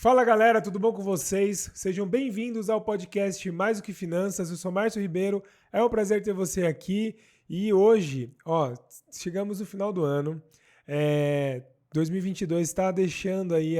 Fala galera, tudo bom com vocês? Sejam bem-vindos ao podcast Mais do que Finanças. Eu sou Márcio Ribeiro, é um prazer ter você aqui. E hoje, chegamos no final do ano. 2022 está deixando aí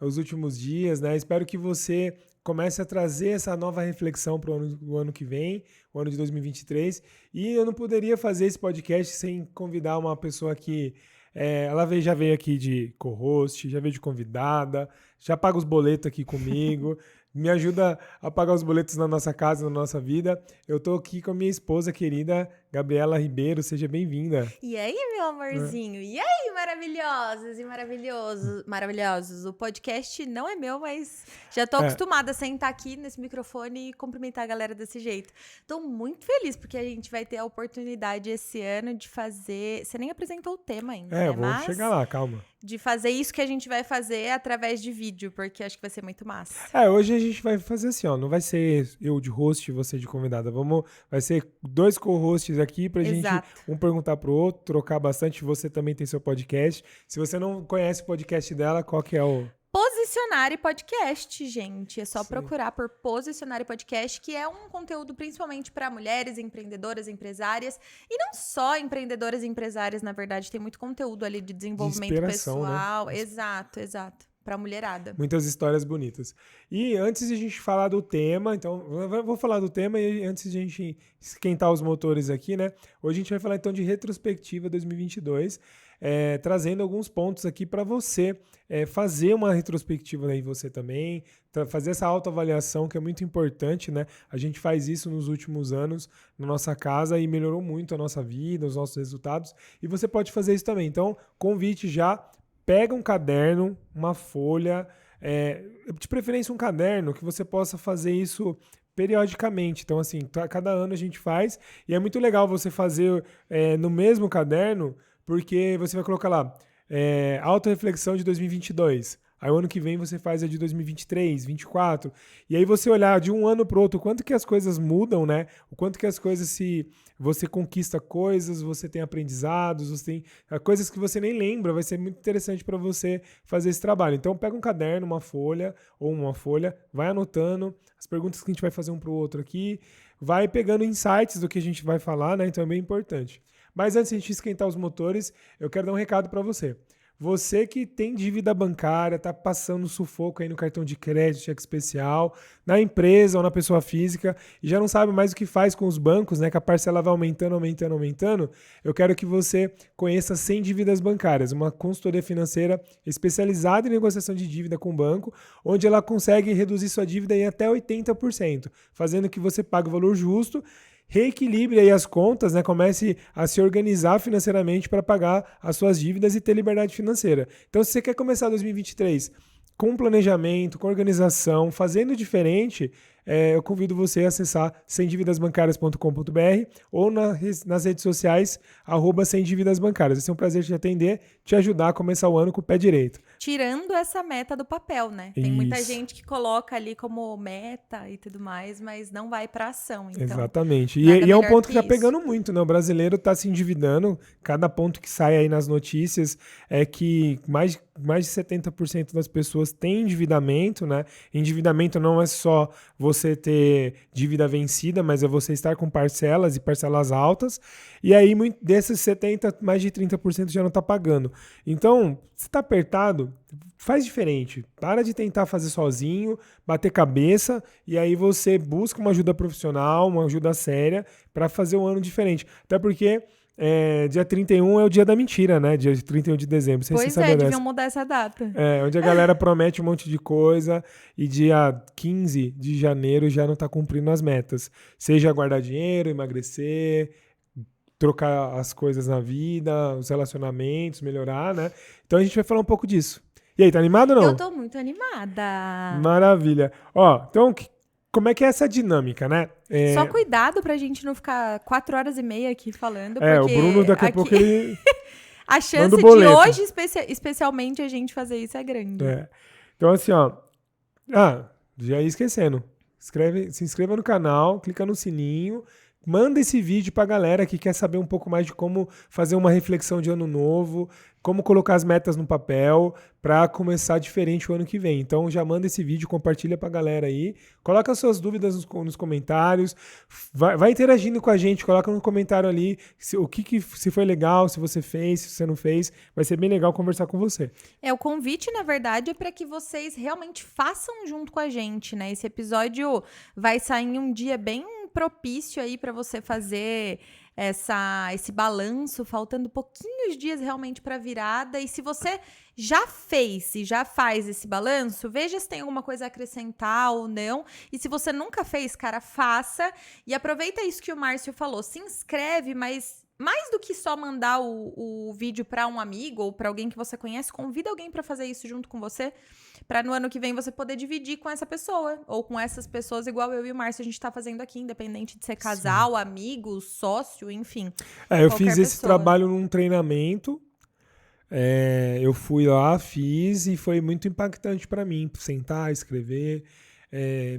os últimos dias, né? Espero que você comece a trazer essa nova reflexão para o ano que vem, o ano de 2023. E eu não poderia fazer esse podcast sem convidar uma pessoa que ela já veio aqui de co-host, já veio de convidada, já paga os boletos aqui comigo, me ajuda a pagar os boletos na nossa casa, na nossa vida. Eu tô aqui com a minha esposa querida, Gabriela Ribeiro, seja bem-vinda. E aí, meu amorzinho? E aí, maravilhosos e maravilhosos? O podcast não é meu, mas já tô acostumada a sentar aqui nesse microfone e cumprimentar a galera desse jeito. Tô muito feliz porque a gente vai ter a oportunidade esse ano de fazer... Você nem apresentou o tema ainda, né? Eu vou chegar lá, calma. De fazer isso que a gente vai fazer através de vídeo, porque acho que vai ser muito massa. Hoje a gente vai fazer assim, não vai ser eu de host e você de convidada. Vai ser dois co-hosts aqui pra gente um perguntar pro outro, trocar bastante. Você também tem seu podcast. Se você não conhece o podcast dela, qual que é o... Posicionário Podcast, gente. É só procurar por Posicionário Podcast, que é um conteúdo principalmente para mulheres empreendedoras, empresárias. E não só empreendedoras e empresárias, na verdade. Tem muito conteúdo ali de desenvolvimento pessoal. Né? Exato. Pra mulherada. Muitas histórias bonitas. E antes de a gente falar do tema, então, eu vou falar do tema e antes de a gente esquentar os motores aqui, né? Hoje a gente vai falar então de retrospectiva 2022, trazendo alguns pontos aqui para você fazer uma retrospectiva aí você também, fazer essa autoavaliação que é muito importante, né? A gente faz isso nos últimos anos na nossa casa e melhorou muito a nossa vida, os nossos resultados. E você pode fazer isso também. Então, convite já. Pega um caderno, uma folha, de preferência um caderno que você possa fazer isso periodicamente. Então, assim, cada ano a gente faz e é muito legal você fazer no mesmo caderno, porque você vai colocar lá, autorreflexão de 2022. Aí o ano que vem você faz a de 2023, 2024. E aí você olhar de um ano para o outro, o quanto que as coisas mudam, né? O quanto que as coisas você conquista coisas, você tem aprendizados, você tem coisas que você nem lembra. Vai ser muito interessante para você fazer esse trabalho. Então pega um caderno, uma folha, vai anotando as perguntas que a gente vai fazer um para o outro aqui, vai pegando insights do que a gente vai falar, né? Então é bem importante. Mas antes de a gente esquentar os motores, eu quero dar um recado para você. Você que tem dívida bancária, está passando sufoco aí no cartão de crédito, cheque especial, na empresa ou na pessoa física e já não sabe mais o que faz com os bancos, né? Que a parcela vai aumentando. Eu quero que você conheça 100 Dívidas Bancárias, uma consultoria financeira especializada em negociação de dívida com o banco, onde ela consegue reduzir sua dívida em até 80%, fazendo que você pague o valor justo, reequilibre aí as contas, né? Comece a se organizar financeiramente para pagar as suas dívidas e ter liberdade financeira. Então, se você quer começar 2023 com planejamento, com organização, fazendo diferente, eu convido você a acessar semdividasbancarias.com.br ou nas redes sociais, @semdividasbancarias. Vai ser um prazer te atender, te ajudar a começar o ano com o pé direito. Tirando essa meta do papel, né? Tem muita gente que coloca ali como meta e tudo mais, mas não vai para ação. Então, exatamente. E é um ponto que tá pegando muito, né? O brasileiro tá se endividando. Cada ponto que sai aí nas notícias é que mais de 70% das pessoas têm endividamento, né? Endividamento não é só você ter dívida vencida, mas é você estar com parcelas e parcelas altas. E aí, desses 70%, mais de 30% já não tá pagando. Então, se tá apertado, faz diferente. Para de tentar fazer sozinho, bater cabeça, e aí você busca uma ajuda profissional, uma ajuda séria, para fazer um ano diferente. Até porque dia 31 é o dia da mentira, né? Dia 31 de dezembro. Pois deviam mudar essa data. Onde a galera promete um monte de coisa e dia 15 de janeiro já não tá cumprindo as metas. Seja guardar dinheiro, emagrecer, trocar as coisas na vida, os relacionamentos, melhorar, né? Então a gente vai falar um pouco disso. E aí, tá animado ou não? Eu tô muito animada. Maravilha. Então, como é que é essa dinâmica, né? Só cuidado pra gente não ficar 4h30 aqui falando. O Bruno daqui a pouco ele... A chance de hoje, especialmente, a gente fazer isso é grande. Então, assim, já ia esquecendo. Se inscreva no canal, clica no sininho, manda esse vídeo pra galera que quer saber um pouco mais de como fazer uma reflexão de ano novo, como colocar as metas no papel para começar diferente o ano que vem. Então já manda esse vídeo, compartilha pra galera aí, coloca suas dúvidas nos comentários, vai interagindo com a gente, coloca no comentário ali se foi legal, se você fez, se você não fez, vai ser bem legal conversar com você. O convite, na verdade, é para que vocês realmente façam junto com a gente, né? Esse episódio vai sair em um dia bem propício aí para você fazer esse balanço, faltando pouquinhos dias realmente para virada. E se você já fez e já faz esse balanço, veja se tem alguma coisa a acrescentar ou não. E se você nunca fez, cara, faça. E aproveita isso que o Márcio falou. Se inscreve, mas mais do que só mandar o vídeo para um amigo ou para alguém que você conhece, convida alguém para fazer isso junto com você, para no ano que vem você poder dividir com essa pessoa ou com essas pessoas, igual eu e o Márcio a gente tá fazendo aqui, independente de ser casal, Sim. amigo, sócio, enfim. Eu fiz esse pessoa. trabalho num treinamento. Eu fui lá, fiz e foi muito impactante para mim, sentar, escrever,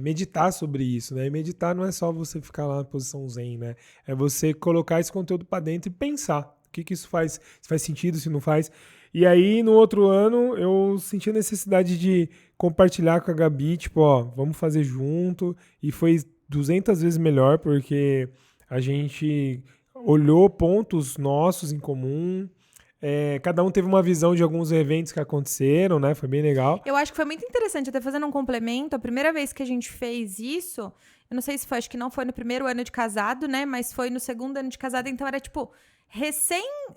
meditar sobre isso, né? E meditar não é só você ficar lá na posição zen, né? É você colocar esse conteúdo para dentro e pensar o que isso faz, se faz sentido, se não faz. E aí, no outro ano, eu senti a necessidade de compartilhar com a Gabi, tipo, ó, vamos fazer junto. E foi 200 vezes melhor, porque a gente olhou pontos nossos em comum. Cada um teve uma visão de alguns eventos que aconteceram, né? Foi bem legal. Eu acho que foi muito interessante, até fazendo um complemento, a primeira vez que a gente fez isso, eu não sei se foi, acho que não foi no primeiro ano de casado, né? Mas foi no segundo ano de casado, então era tipo,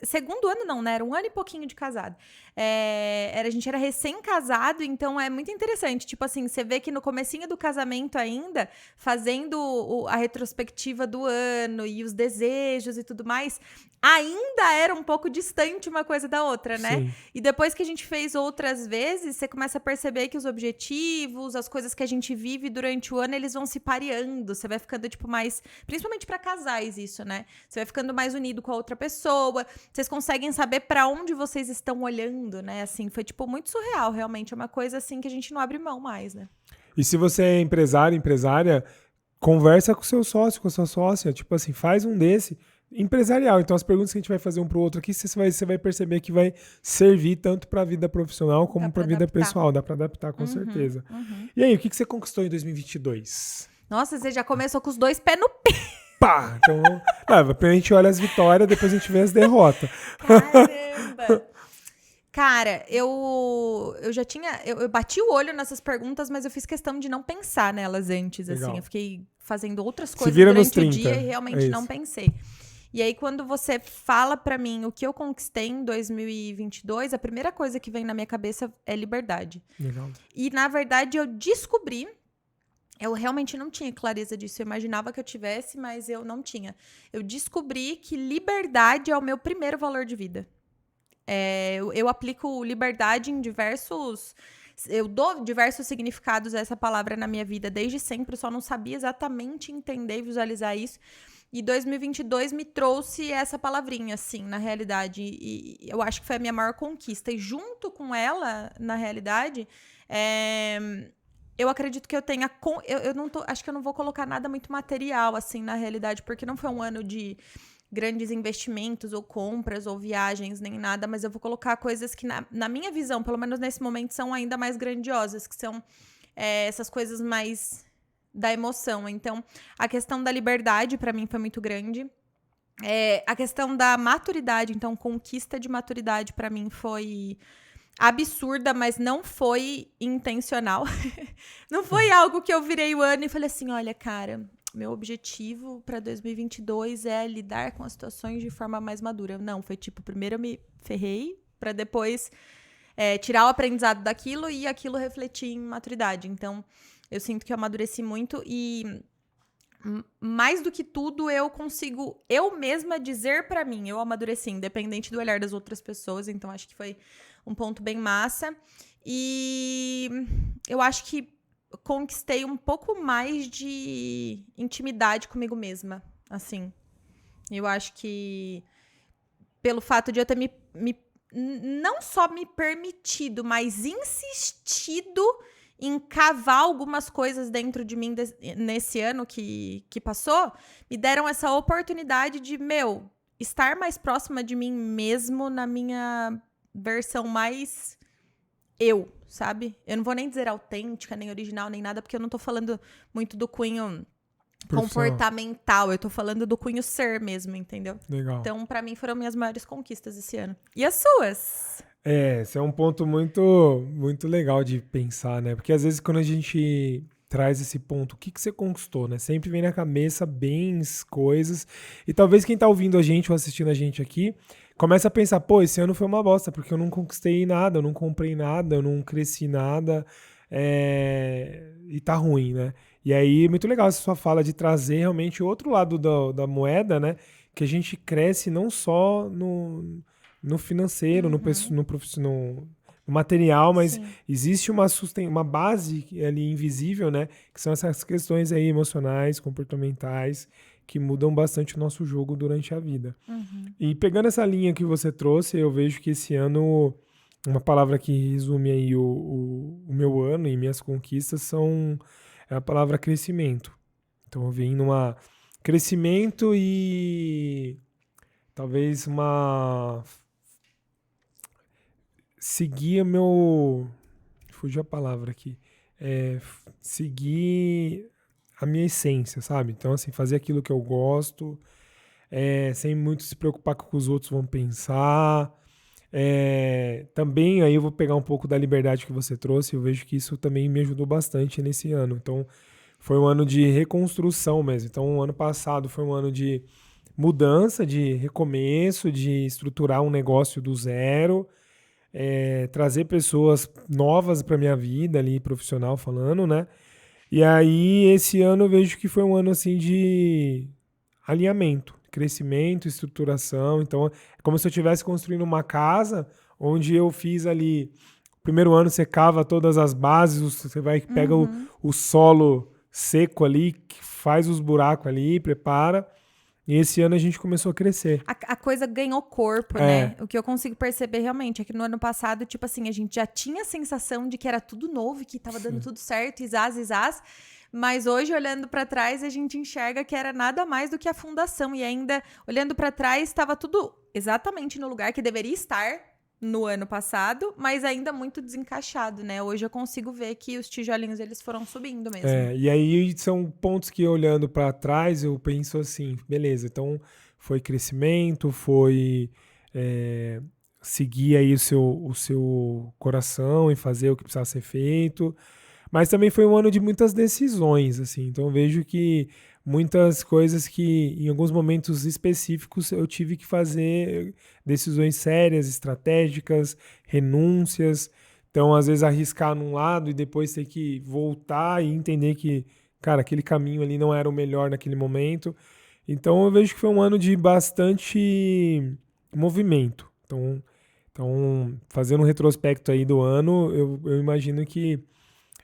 segundo ano não, né? Era um ano e pouquinho de casado. A gente era recém-casado, então é muito interessante. Tipo assim, você vê que no comecinho do casamento ainda, fazendo a retrospectiva do ano e os desejos e tudo mais, ainda era um pouco distante uma coisa da outra, né? Sim. E depois que a gente fez outras vezes, você começa a perceber que os objetivos, as coisas que a gente vive durante o ano, eles vão se pareando. Você vai ficando, tipo, mais... Principalmente pra casais, isso, né? Você vai ficando mais unido com a outra pessoa. Vocês conseguem saber pra onde vocês estão olhando, né? Assim, foi, tipo, muito surreal, realmente. É uma coisa, assim, que a gente não abre mão mais, né? E se você é empresário, empresária, conversa com o seu sócio, com a sua sócia. Tipo assim, faz um desse empresarial. Então, as perguntas que a gente vai fazer um pro outro aqui, você vai perceber que vai servir tanto para a vida profissional como para a vida pessoal. Dá para adaptar, com certeza. E aí, o que você conquistou em 2022? Nossa, você já começou com os 2 pés no pé. Pá! Então, a gente olha as vitórias, depois a gente vê as derrotas. Caramba! Cara, eu já tinha... Eu bati o olho nessas perguntas, mas eu fiz questão de não pensar nelas antes, Legal. assim. Eu fiquei fazendo outras Se coisas vira nos durante o 30, dia e realmente não pensei. E aí, quando você fala pra mim o que eu conquistei em 2022, a primeira coisa que vem na minha cabeça é liberdade. Legal. E, na verdade, eu descobri... Eu realmente não tinha clareza disso. Eu imaginava que eu tivesse, mas eu não tinha. Eu descobri que liberdade é o meu primeiro valor de vida. Eu aplico liberdade em diversos... Eu dou diversos significados a essa palavra na minha vida desde sempre. Eu só não sabia exatamente entender e visualizar isso. E 2022 me trouxe essa palavrinha, assim, na realidade. E eu acho que foi a minha maior conquista. E junto com ela, na realidade... Eu acredito que eu tenha... acho que eu não vou colocar nada muito material, assim, na realidade, porque não foi um ano de grandes investimentos, ou compras, ou viagens, nem nada, mas eu vou colocar coisas que, na minha visão, pelo menos nesse momento, são ainda mais grandiosas, que são essas coisas mais da emoção. Então, a questão da liberdade, pra mim, foi muito grande. A questão da maturidade, então, conquista de maturidade, pra mim, foi... absurda, mas não foi intencional. Não foi algo que eu virei o ano e falei assim, olha, cara, meu objetivo para 2022 é lidar com as situações de forma mais madura. Não, foi tipo, primeiro eu me ferrei para depois tirar o aprendizado daquilo e aquilo refletir em maturidade. Então, eu sinto que eu amadureci muito e mais do que tudo, eu consigo eu mesma dizer pra mim, eu amadureci, independente do olhar das outras pessoas. Então, acho que foi um ponto bem massa. E eu acho que conquistei um pouco mais de intimidade comigo mesma, assim. Eu acho que pelo fato de eu ter não só me permitido, mas insistido em cavar algumas coisas dentro de mim nesse ano que passou, me deram essa oportunidade de, estar mais próxima de mim mesmo na minha versão mais sabe? Eu não vou nem dizer autêntica, nem original, nem nada, porque eu não tô falando muito do cunho comportamental, eu tô falando do cunho ser mesmo, entendeu? Legal. Então, pra mim, foram minhas maiores conquistas esse ano. E as suas? Esse é um ponto muito, muito legal de pensar, né? Porque às vezes quando a gente traz esse ponto, o que você conquistou, né? Sempre vem na cabeça bens, coisas. E talvez quem tá ouvindo a gente ou assistindo a gente aqui, começa a pensar, pô, esse ano foi uma bosta, porque eu não conquistei nada, eu não comprei nada, eu não cresci nada, e tá ruim, né? E aí, muito legal essa sua fala de trazer realmente o outro lado da moeda, né? Que a gente cresce não só no financeiro, no profissional, no material, mas Sim. existe uma base ali invisível, né? Que são essas questões aí emocionais, comportamentais, que mudam bastante o nosso jogo durante a vida. E pegando essa linha que você trouxe, eu vejo que esse ano, uma palavra que resume aí o meu ano e minhas conquistas é a palavra crescimento. Então eu vim numa crescimento e talvez seguir fugiu a palavra aqui, seguir a minha essência, sabe? Então assim, fazer aquilo que eu gosto, sem muito se preocupar com o que os outros vão pensar. Também aí eu vou pegar um pouco da liberdade que você trouxe, eu vejo que isso também me ajudou bastante nesse ano. Então foi um ano de reconstrução mesmo. Então o ano passado foi um ano de mudança, de recomeço, de estruturar um negócio do zero, trazer pessoas novas para minha vida ali, profissional falando, né? E aí esse ano eu vejo que foi um ano assim de alinhamento, crescimento, estruturação. Então é como se eu estivesse construindo uma casa onde eu fiz ali, primeiro ano você cava todas as bases, você vai pega o solo seco ali, faz os buracos ali, prepara. E esse ano a gente começou a crescer. A coisa ganhou corpo, né? O que eu consigo perceber realmente é que no ano passado, tipo assim, a gente já tinha a sensação de que era tudo novo, que tava dando tudo certo, isás. Mas hoje, olhando pra trás, a gente enxerga que era nada mais do que a fundação. E ainda, olhando pra trás, estava tudo exatamente no lugar que deveria estar no ano passado, mas ainda muito desencaixado, né? Hoje eu consigo ver que os tijolinhos, eles foram subindo mesmo. E aí são pontos que, olhando para trás, eu penso assim, beleza, então foi crescimento, foi seguir aí o seu coração e fazer o que precisava ser feito, mas também foi um ano de muitas decisões, assim, então eu vejo que muitas coisas que em alguns momentos específicos eu tive que fazer decisões sérias, estratégicas, renúncias. Então, às vezes, arriscar num lado e depois ter que voltar e entender que, cara, aquele caminho ali não era o melhor naquele momento. Então, eu vejo que foi um ano de bastante movimento. Então fazendo um retrospecto aí do ano, eu imagino que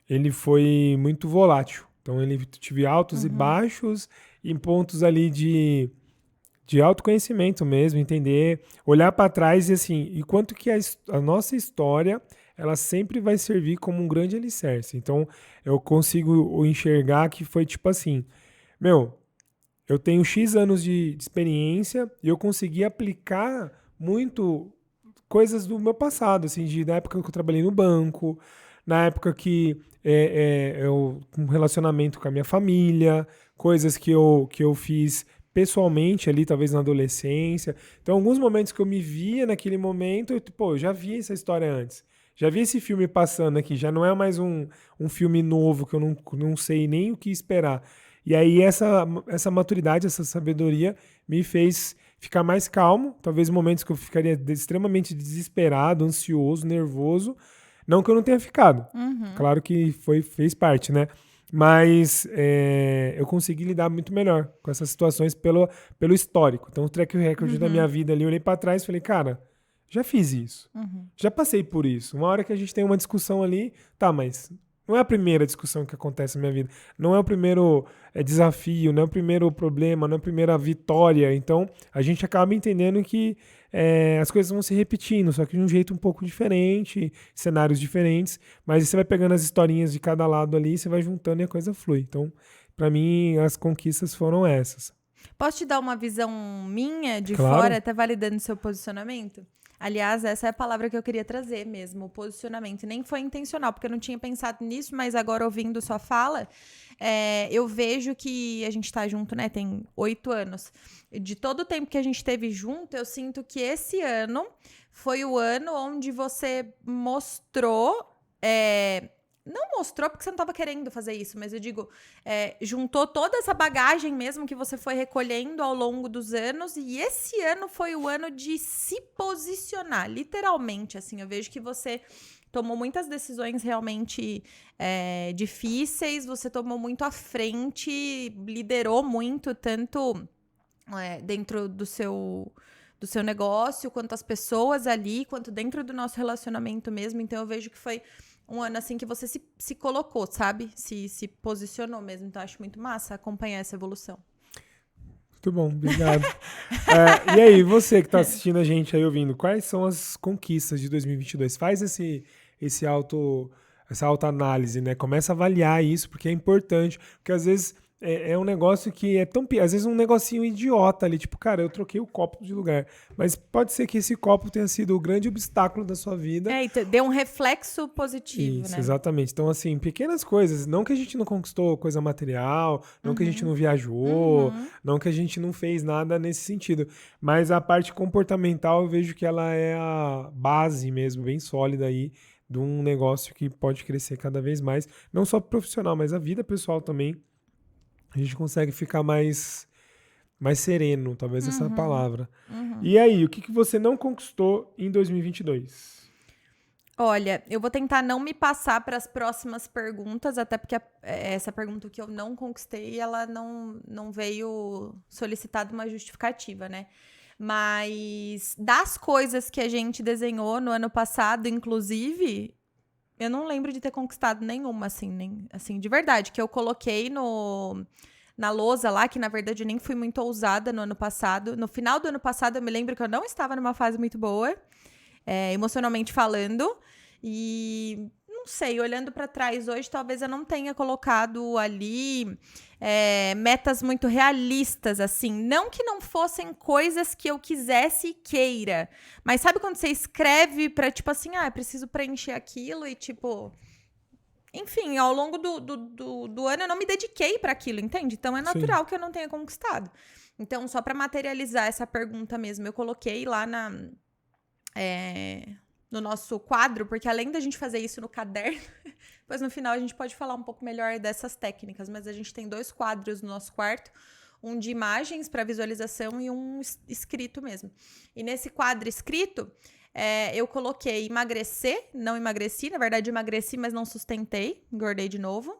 ele foi muito volátil. Então, ele tive altos e baixos em pontos ali de autoconhecimento mesmo, entender, olhar para trás e assim, e quanto que a nossa história ela sempre vai servir como um grande alicerce. Então, eu consigo enxergar que foi tipo assim, eu tenho X anos de experiência e eu consegui aplicar muito coisas do meu passado, assim, da época que eu trabalhei no banco, na época que eu um relacionamento com a minha família, coisas que eu fiz pessoalmente ali, talvez na adolescência. Então, alguns momentos que eu me via naquele momento, eu já vi essa história antes. Já vi esse filme passando aqui, já não é mais um filme novo que eu não sei nem o que esperar. E aí essa maturidade, essa sabedoria me fez ficar mais calmo. Talvez momentos que eu ficaria extremamente desesperado, ansioso, nervoso. Não que eu não tenha ficado. Claro que fez parte, né? Mas eu consegui lidar muito melhor com essas situações pelo histórico. Então, o track record da minha vida ali, eu olhei pra trás e falei, cara, já fiz isso. Já passei por isso. Uma hora que a gente tem uma discussão ali, tá, mas não é a primeira discussão que acontece na minha vida. Não é o primeiro desafio, não é o primeiro problema, não é a primeira vitória. Então, a gente acaba entendendo que as coisas vão se repetindo, só que de um jeito um pouco diferente, cenários diferentes. Mas você vai pegando as historinhas de cada lado ali, você vai juntando e a coisa flui. Então, para mim, as conquistas foram essas. Posso te dar uma visão minha de Claro. fora, até validando seu posicionamento? Aliás, essa é a palavra que eu queria trazer mesmo, o posicionamento. E nem foi intencional, porque eu não tinha pensado nisso, mas agora ouvindo sua fala, eu vejo que a gente tá junto, né? Tem 8 anos. De todo o tempo que a gente teve junto, eu sinto que esse ano foi o ano onde você mostrou... Não mostrou porque você não estava querendo fazer isso, mas eu digo, juntou toda essa bagagem mesmo que você foi recolhendo ao longo dos anos, e esse ano foi o ano de se posicionar, literalmente, assim, eu vejo que você tomou muitas decisões realmente difíceis, você tomou muito à frente, liderou muito, tanto dentro do seu negócio, quanto as pessoas ali, quanto dentro do nosso relacionamento mesmo, então eu vejo que foi um ano, assim, que você se colocou, sabe? Se posicionou mesmo. Então, acho muito massa acompanhar essa evolução. Muito bom, obrigado. E aí, você que está assistindo a gente aí, ouvindo, quais são as conquistas de 2022? Faz essa autoanálise, né? Começa a avaliar isso, porque é importante. Porque, às vezes, é um negócio que é tão... Às vezes, um negocinho idiota ali. Tipo, cara, eu troquei o copo de lugar. Mas pode ser que esse copo tenha sido o grande obstáculo da sua vida. E deu um reflexo positivo, Isso, né? Exatamente. Então, assim, pequenas coisas. Não que a gente não conquistou coisa material, não que a gente não viajou, não que a gente não fez nada nesse sentido. Mas a parte comportamental, eu vejo que ela é a base mesmo, bem sólida aí, de um negócio que pode crescer cada vez mais. Não só profissional, mas a vida pessoal também. A gente consegue ficar mais sereno, talvez essa é a palavra. E aí, o que você não conquistou em 2022? Olha, eu vou tentar não me passar para as próximas perguntas, até porque essa pergunta que eu não conquistei, ela não veio solicitada uma justificativa, né? Mas das coisas que a gente desenhou no ano passado, inclusive, eu não lembro de ter conquistado nenhuma, assim, de verdade, que eu coloquei na lousa lá, que na verdade eu nem fui muito ousada no ano passado. No final do ano passado, eu me lembro que eu não estava numa fase muito boa, emocionalmente falando, e não sei, olhando para trás hoje, talvez eu não tenha colocado ali metas muito realistas, assim, não que não fossem coisas que eu quisesse e queira, mas sabe quando você escreve para, tipo assim, preciso preencher aquilo e, tipo... Enfim, ao longo do ano eu não me dediquei para aquilo, entende? Então é natural que eu não tenha conquistado. Então, só para materializar essa pergunta mesmo, eu coloquei lá no nosso quadro, porque além da gente fazer isso no caderno, depois no final a gente pode falar um pouco melhor dessas técnicas, mas a gente tem 2 quadros no nosso quarto, um de imagens para visualização e um escrito mesmo. E nesse quadro escrito, eu coloquei emagrecer, não emagreci, na verdade emagreci, mas não sustentei, engordei de novo.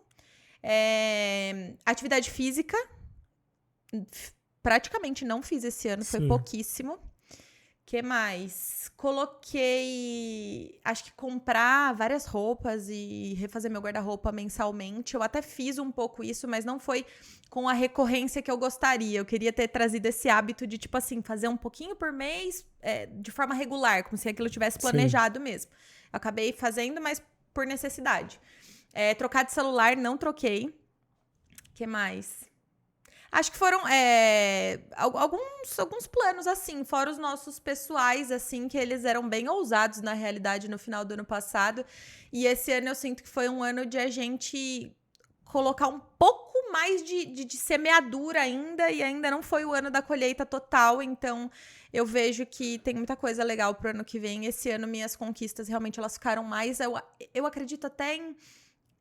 Atividade física, praticamente não fiz esse ano, foi pouquíssimo. Que mais? Coloquei, acho que comprar várias roupas e refazer meu guarda-roupa mensalmente. Eu até fiz um pouco isso, mas não foi com a recorrência que eu gostaria. Eu queria ter trazido esse hábito de, tipo assim, fazer um pouquinho por mês de forma regular, como se aquilo tivesse planejado mesmo. Eu acabei fazendo, mas por necessidade. Trocar de celular, não troquei. Que mais? Acho que foram alguns planos, assim, fora os nossos pessoais, assim, que eles eram bem ousados, na realidade, no final do ano passado. E esse ano eu sinto que foi um ano de a gente colocar um pouco mais de semeadura ainda, e ainda não foi o ano da colheita total, então eu vejo que tem muita coisa legal pro ano que vem. Esse ano minhas conquistas realmente elas ficaram mais, eu acredito até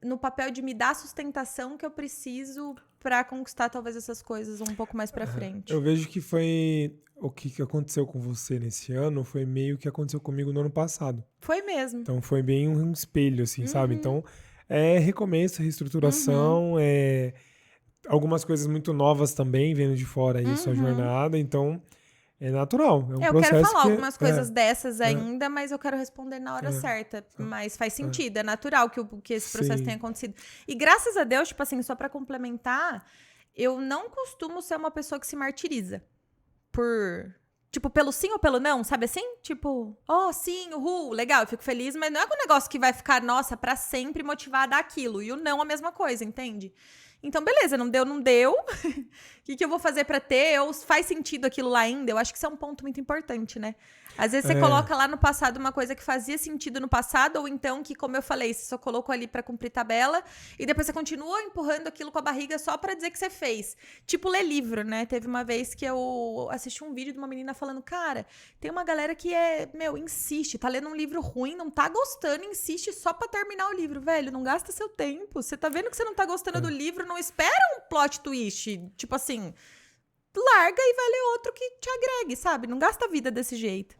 no papel de me dar a sustentação que eu preciso para conquistar talvez essas coisas um pouco mais para frente. Eu vejo que foi o que aconteceu com você nesse ano, foi meio que aconteceu comigo no ano passado. Foi mesmo. Então foi bem um espelho, assim, sabe? Então recomeço, reestruturação, algumas coisas muito novas também, vendo de fora aí sua jornada. Então é natural. É um Eu processo quero falar que algumas coisas dessas ainda, mas eu quero responder na hora É. certa. Mas faz sentido, é natural que esse processo Sim. tenha acontecido. E graças a Deus, tipo assim, só pra complementar, eu não costumo ser uma pessoa que se martiriza por... Tipo, pelo sim ou pelo não, sabe assim? Tipo, oh, sim, uhul, legal, eu fico feliz, mas não é um negócio que vai ficar, nossa, pra sempre motivada àquilo. E o não a mesma coisa, entende? Então, beleza, não deu, não deu. O que eu vou fazer pra ter? Ou faz sentido aquilo lá ainda? Eu acho que isso é um ponto muito importante, né? Às vezes você coloca lá no passado uma coisa que fazia sentido no passado, ou então que, como eu falei, você só colocou ali pra cumprir tabela, e depois você continua empurrando aquilo com a barriga só pra dizer que você fez. Tipo, ler livro, né? Teve uma vez que eu assisti um vídeo de uma menina falando, cara, tem uma galera que insiste, tá lendo um livro ruim, não tá gostando, insiste só pra terminar o livro. Velho, não gasta seu tempo. Você tá vendo que você não tá gostando do livro, não espera um plot twist. Tipo assim, larga e vai ler outro que te agregue, sabe? Não gasta a vida desse jeito.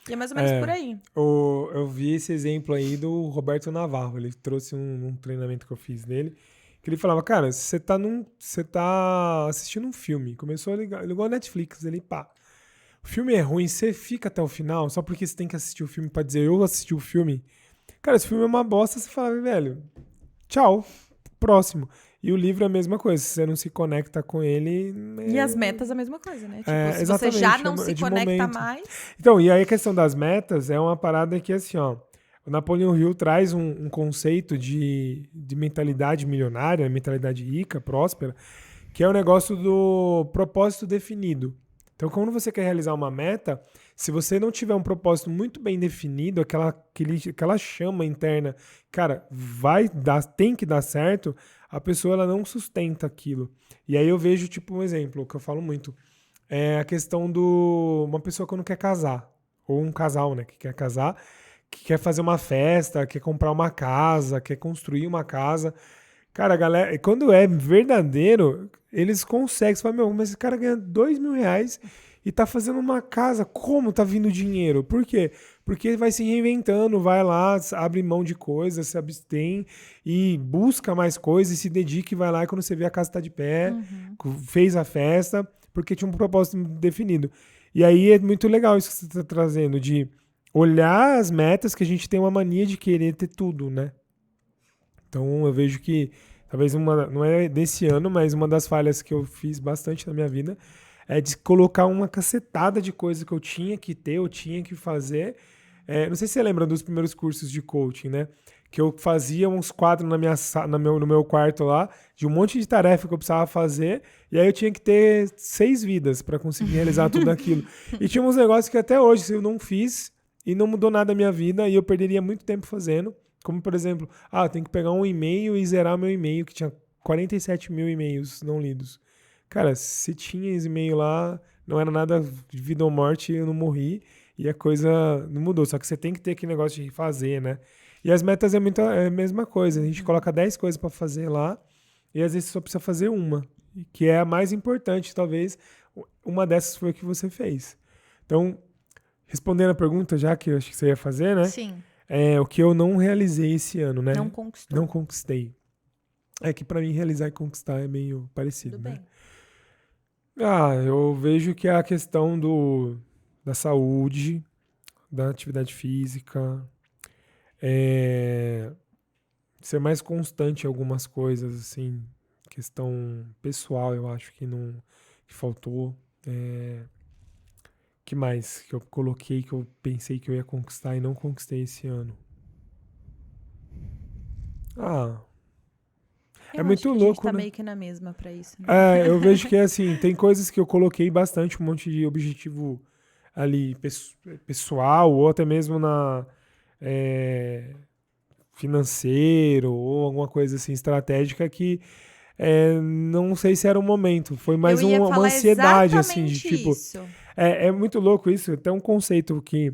E é mais ou menos por aí. Eu vi esse exemplo aí do Roberto Navarro. Ele trouxe um treinamento que eu fiz dele. Que ele falava, cara, você tá assistindo um filme. Começou a ligar, ligou a Netflix, ele pá. O filme é ruim, você fica até o final só porque você tem que assistir o filme pra dizer eu assisti o filme. Cara, esse filme é uma bosta, você fala, velho, tchau, próximo. E o livro é a mesma coisa, se você não se conecta com ele... E as metas é a mesma coisa, né? Tipo, se você exatamente, já não se de conecta momento. mais... Então, e aí a questão das metas é uma parada que, assim, ó, o Napoleon Hill traz um conceito de mentalidade milionária, mentalidade rica, próspera, que é o negócio do propósito definido. Então, quando você quer realizar uma meta, se você não tiver um propósito muito bem definido, aquela chama interna, cara, tem que dar certo, a pessoa ela não sustenta aquilo. E aí eu vejo, tipo, um exemplo que eu falo muito, é a questão uma pessoa quando quer casar, ou um casal, né, que quer casar, que quer fazer uma festa, quer comprar uma casa, quer construir uma casa. Cara, a galera, quando é verdadeiro, eles conseguem. Você fala, meu, mas esse cara ganha R$2.000 e tá fazendo uma casa. Como tá vindo dinheiro? Por quê? Porque ele vai se reinventando, vai lá, abre mão de coisas, se abstém e busca mais coisas e se dedica e vai lá e quando você vê a casa tá de pé, fez a festa, porque tinha um propósito definido. E aí é muito legal isso que você tá trazendo, de olhar as metas, que a gente tem uma mania de querer ter tudo, né? Então eu vejo que talvez não é desse ano, mas uma das falhas que eu fiz bastante na minha vida é de colocar uma cacetada de coisa que eu tinha que ter, eu tinha que fazer. Não sei se você lembra dos primeiros cursos de coaching, né? Que eu fazia uns quadros no meu quarto lá, de um monte de tarefa que eu precisava fazer, e aí eu tinha que ter 6 vidas para conseguir realizar tudo aquilo. E tinha uns negócios que até hoje eu não fiz e não mudou nada a minha vida e eu perderia muito tempo fazendo. Como, por exemplo, eu tenho que pegar um e-mail e zerar meu e-mail, que tinha 47 mil e-mails não lidos. Cara, se tinha esse e-mail lá, não era nada de vida ou morte, eu não morri e a coisa não mudou. Só que você tem que ter aquele negócio de fazer, né? E as metas é a mesma coisa. A gente coloca 10 coisas para fazer lá e às vezes você só precisa fazer uma, que é a mais importante, talvez. Uma dessas foi a que você fez. Então, respondendo a pergunta já que eu acho que você ia fazer, né? Sim. O que eu não realizei esse ano, né? Não conquistou. Não conquistei. É que pra mim realizar e conquistar é meio parecido, Tudo né? bem. Eu vejo que é a questão da saúde, da atividade física, ser mais constante em algumas coisas, assim, questão pessoal, eu acho que que faltou. Que mais que eu coloquei que eu pensei que eu ia conquistar e não conquistei esse ano? Eu muito acho que louco, a gente tá né? meio que na mesma pra isso, né? Eu vejo que assim, tem coisas que eu coloquei bastante, um monte de objetivo ali pessoal, ou até mesmo financeiro, ou alguma coisa assim estratégica que não sei se era o momento. Foi mais Eu ia uma falar ansiedade, assim, de exatamente tipo. isso. É muito louco isso. Tem um conceito que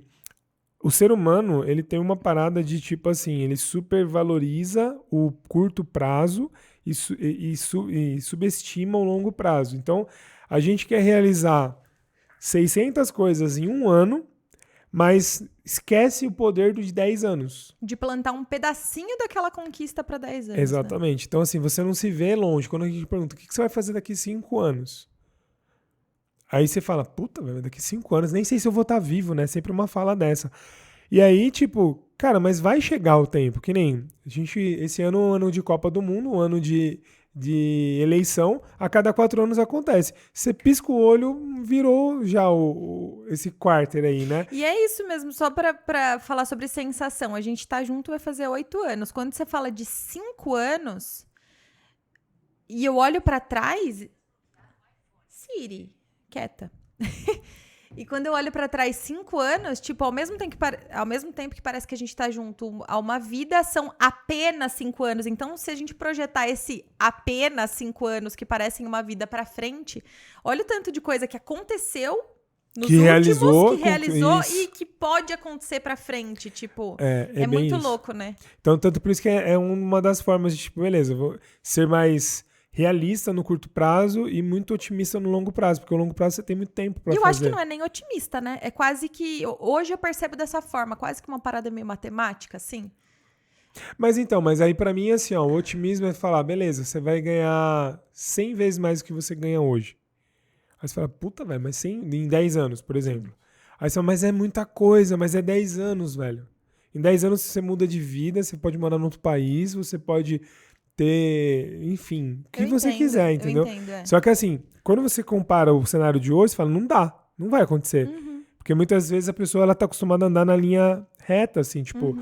o ser humano, ele tem uma parada de tipo assim, ele supervaloriza o curto prazo e subestima o longo prazo. Então, a gente quer realizar 600 coisas em um ano, mas esquece o poder de 10 anos. De plantar um pedacinho daquela conquista pra 10 anos. Exatamente. Né? Então, assim, você não se vê longe. Quando a gente pergunta, o que você vai fazer daqui 5 anos? Aí você fala, puta, velho, daqui 5 anos, nem sei se eu vou estar vivo, né? Sempre uma fala dessa. E aí, tipo, cara, mas vai chegar o tempo, que nem a gente, esse ano é um ano de Copa do Mundo, um ano de eleição, a cada 4 anos acontece. Você pisca o olho, virou já esse quarter aí, né? E é isso mesmo, só pra falar sobre sensação. A gente tá junto, vai fazer 8 anos. Quando você fala de 5 anos, e eu olho pra trás... Siri, quieta. E quando eu olho pra trás 5 anos, tipo, ao mesmo tempo que parece que a gente tá junto há uma vida, são apenas 5 anos. Então, se a gente projetar esse apenas 5 anos que parecem uma vida pra frente, olha o tanto de coisa que aconteceu nos que últimos, realizou e que pode acontecer pra frente. Tipo, é muito isso. louco, né? Então, tanto por isso que é uma das formas de, tipo, beleza, vou ser mais realista no curto prazo e muito otimista no longo prazo, porque o longo prazo você tem muito tempo pra fazer. E eu acho que não é nem otimista, né? É quase que... Hoje eu percebo dessa forma, quase que uma parada meio matemática, assim. Mas aí pra mim, assim, ó, o otimismo é falar, beleza, você vai ganhar 100 vezes mais do que você ganha hoje. Aí você fala, puta, velho, mas 100 em 10 anos, por exemplo. Aí você fala, mas é muita coisa, mas é 10 anos, velho. Em 10 anos você muda de vida, você pode morar em outro país, você pode ter, enfim, o que você quiser, entendeu? Eu entendo, é. Só que assim, quando você compara o cenário de hoje, você fala, não dá, não vai acontecer. Porque muitas vezes a pessoa ela tá acostumada a andar na linha reta, assim, tipo,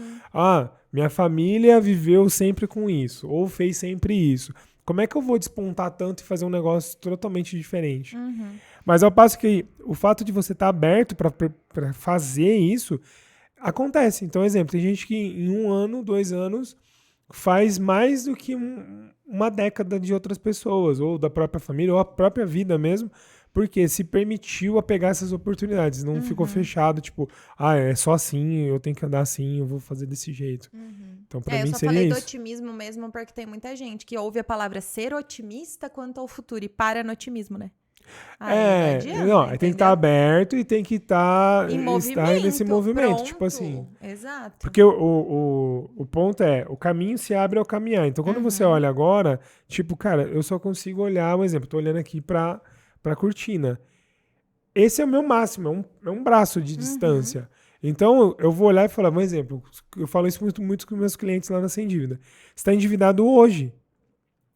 minha família viveu sempre com isso, ou fez sempre isso. Como é que eu vou despontar tanto e fazer um negócio totalmente diferente? Mas ao passo que o fato de você estar aberto para fazer isso, acontece. Então, exemplo, tem gente que em 1 ano, 2 anos, faz mais do que uma década de outras pessoas, ou da própria família, ou a própria vida mesmo, porque se permitiu a pegar essas oportunidades. Não ficou fechado, tipo, é só assim, eu tenho que andar assim, eu vou fazer desse jeito. Então, pra mim, eu só seria falei isso. do otimismo mesmo, porque tem muita gente que ouve a palavra ser otimista quanto ao futuro e para no otimismo, né? Aí não adianta, tem que estar aberto e tem que estar nesse movimento, pronto. tipo assim. Exato. Porque o ponto é, o caminho se abre ao caminhar. Então, quando você olha agora, tipo, cara, eu só consigo olhar, um exemplo, tô olhando aqui pra cortina. Esse é o meu máximo, é um braço de distância. Então, eu vou olhar e falar, um exemplo, eu falo isso muito com meus clientes lá na Sem Dívida. Você está endividado hoje.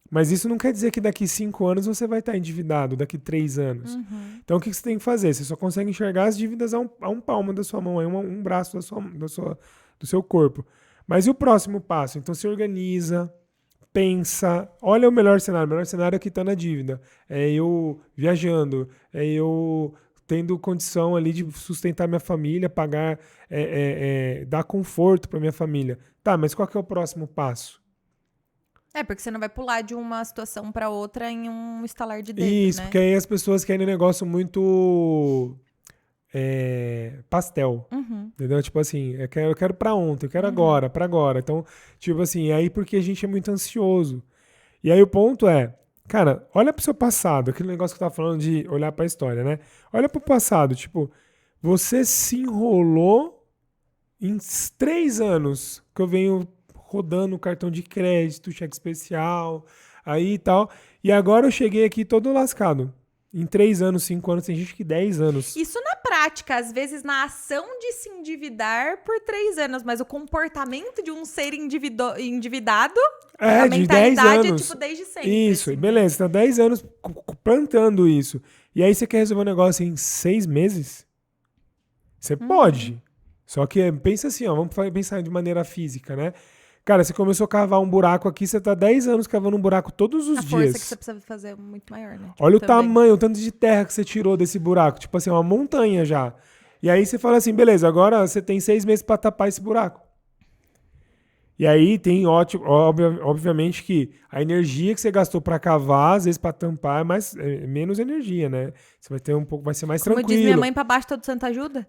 Mas isso não quer dizer que daqui 5 anos você vai estar endividado, daqui 3 anos. Então, o que você tem que fazer? Você só consegue enxergar as dívidas a um palmo da sua mão, um braço do seu corpo. Mas e o próximo passo? Então, se organiza, pensa, olha o melhor cenário. O melhor cenário é que está na dívida. É eu viajando, é eu tendo condição ali de sustentar minha família, pagar, dar conforto para minha família. Tá, mas qual que é o próximo passo? Porque você não vai pular de uma situação pra outra em um estalar de dedo, Isso, né? porque aí as pessoas querem um negócio muito pastel, entendeu? Tipo assim, eu quero pra ontem, eu quero agora, pra agora. Então, tipo assim, aí porque a gente é muito ansioso. E aí o ponto é, cara, olha pro seu passado, aquele negócio que eu tava falando de olhar pra história, né? Olha pro passado, tipo, você se enrolou em 3 anos que eu venho rodando cartão de crédito, cheque especial, aí e tal. E agora eu cheguei aqui todo lascado. Em 3 anos, 5 anos, tem gente que 10 anos. Isso na prática, às vezes na ação de se endividar por 3 anos, mas o comportamento de um ser endividado, a de 10 mentalidade anos. é tipo desde sempre. Isso, assim, beleza, você tá 10 anos plantando isso. E aí você quer resolver um negócio em 6 meses? Você pode. Só que pensa assim, ó, vamos pensar de maneira física, né? Cara, você começou a cavar um buraco aqui, você tá 10 anos cavando um buraco todos os A dias. força que você precisa fazer é muito maior, né? Olha o tamanho, o tanto de terra que você tirou desse buraco. Tipo assim, uma montanha já. E aí você fala assim, beleza, agora você tem 6 meses pra tapar esse buraco. E aí tem, obviamente, que a energia que você gastou pra cavar, às vezes pra tampar, é menos energia, né? Você vai ter vai ser mais tranquilo. Como diz minha mãe, pra baixo todo santo ajuda?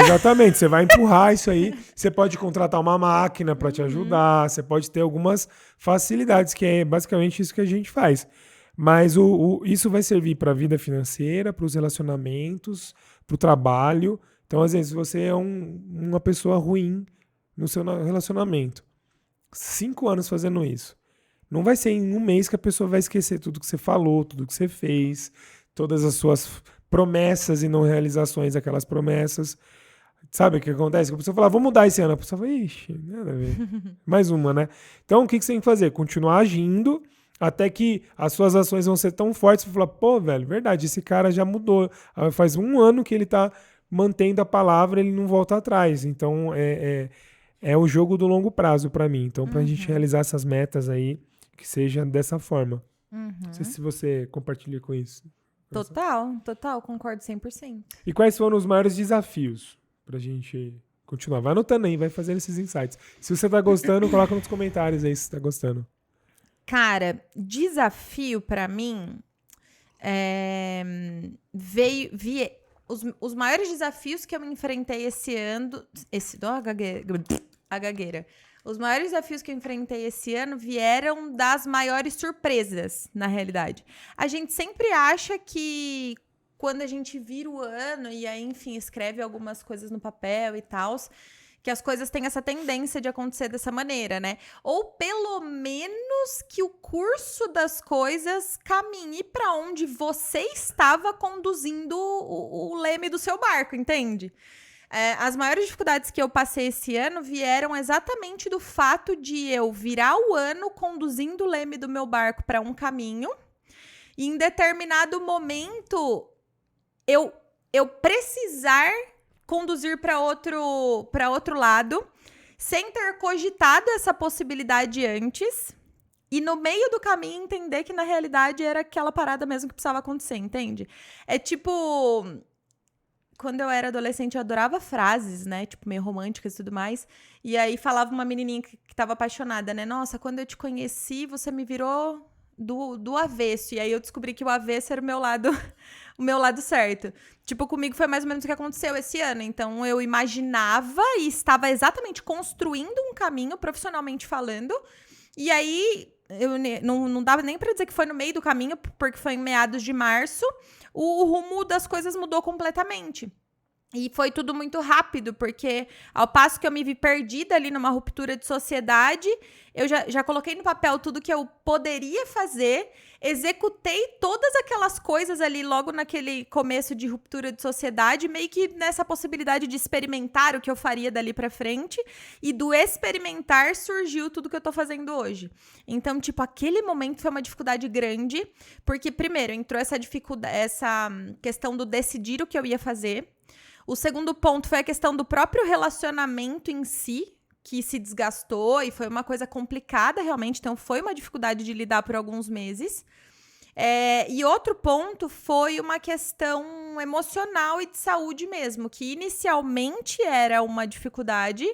Exatamente. Você vai empurrar isso aí. Você pode contratar uma máquina pra te ajudar. Você pode ter algumas facilidades, que é basicamente isso que a gente faz. Mas isso vai servir pra vida financeira, pros relacionamentos, pro trabalho. Então, às vezes, você é uma pessoa ruim no seu relacionamento. 5 anos fazendo isso. Não vai ser em 1 mês que a pessoa vai esquecer tudo que você falou, tudo que você fez, todas as suas promessas e não realizações daquelas promessas. Sabe o que acontece? Que a pessoa fala, vou mudar esse ano. A pessoa fala, ixi, nada a ver. Mais uma, né? Então, o que você tem que fazer? Continuar agindo até que as suas ações vão ser tão fortes que você fala, pô, velho, verdade, esse cara já mudou. Faz 1 ano que ele tá mantendo a palavra, ele não volta atrás. Então, é o jogo do longo prazo pra mim. Então, pra gente realizar essas metas aí, que seja dessa forma. Não sei se você compartilha com isso. Total, concordo 100%. E quais foram os maiores desafios pra gente continuar? Vai anotando aí, vai fazendo esses insights. Se você tá gostando, coloca nos comentários aí se você tá gostando. Cara, desafio pra mim os maiores desafios que eu enfrentei esse ano. A gagueira. Os maiores desafios que eu enfrentei esse ano vieram das maiores surpresas, na realidade. A gente sempre acha que quando a gente vira o ano e aí, enfim, escreve algumas coisas no papel e tal, que as coisas têm essa tendência de acontecer dessa maneira, né? Ou pelo menos que o curso das coisas caminhe para onde você estava conduzindo o leme do seu barco, entende? As maiores dificuldades que eu passei esse ano vieram exatamente do fato de eu virar o ano conduzindo o leme do meu barco para um caminho e em determinado momento eu precisar conduzir para outro lado, sem ter cogitado essa possibilidade antes, e no meio do caminho entender que na realidade era aquela parada mesmo que precisava acontecer, entende? É tipo, quando eu era adolescente eu adorava frases, né, tipo meio românticas e tudo mais, e aí falava uma menininha que tava apaixonada, né, nossa, quando eu te conheci você me virou do avesso, e aí eu descobri que o avesso era o meu lado certo. Tipo, comigo foi mais ou menos o que aconteceu esse ano. Então, eu imaginava e estava exatamente construindo um caminho, profissionalmente falando. E aí, não dava nem pra dizer que foi no meio do caminho, porque foi em meados de março, o rumo das coisas mudou completamente. E foi tudo muito rápido, porque ao passo que eu me vi perdida ali numa ruptura de sociedade, eu já coloquei no papel tudo que eu poderia fazer, executei todas aquelas coisas ali logo naquele começo de ruptura de sociedade, meio que nessa possibilidade de experimentar o que eu faria dali pra frente, e do experimentar surgiu tudo que eu tô fazendo hoje. Então, tipo, aquele momento foi uma dificuldade grande, porque primeiro entrou essa questão do decidir o que eu ia fazer. O segundo ponto foi a questão do próprio relacionamento em si, que se desgastou e foi uma coisa complicada realmente, então foi uma dificuldade de lidar por alguns meses. E outro ponto foi uma questão emocional e de saúde mesmo, que inicialmente era uma dificuldade,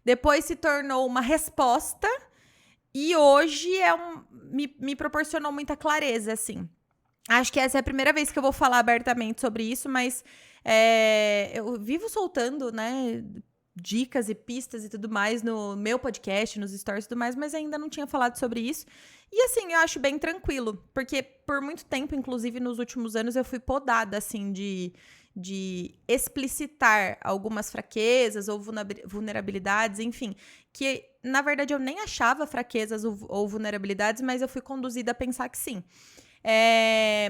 depois se tornou uma resposta e hoje me proporcionou muita clareza, assim. Acho que essa é a primeira vez que eu vou falar abertamente sobre isso, mas eu vivo soltando, né, dicas e pistas e tudo mais no meu podcast, nos stories e tudo mais, mas ainda não tinha falado sobre isso. E assim, eu acho bem tranquilo, porque por muito tempo, inclusive nos últimos anos, eu fui podada, assim, de explicitar algumas fraquezas ou vulnerabilidades, enfim, que na verdade eu nem achava fraquezas ou vulnerabilidades, mas eu fui conduzida a pensar que sim.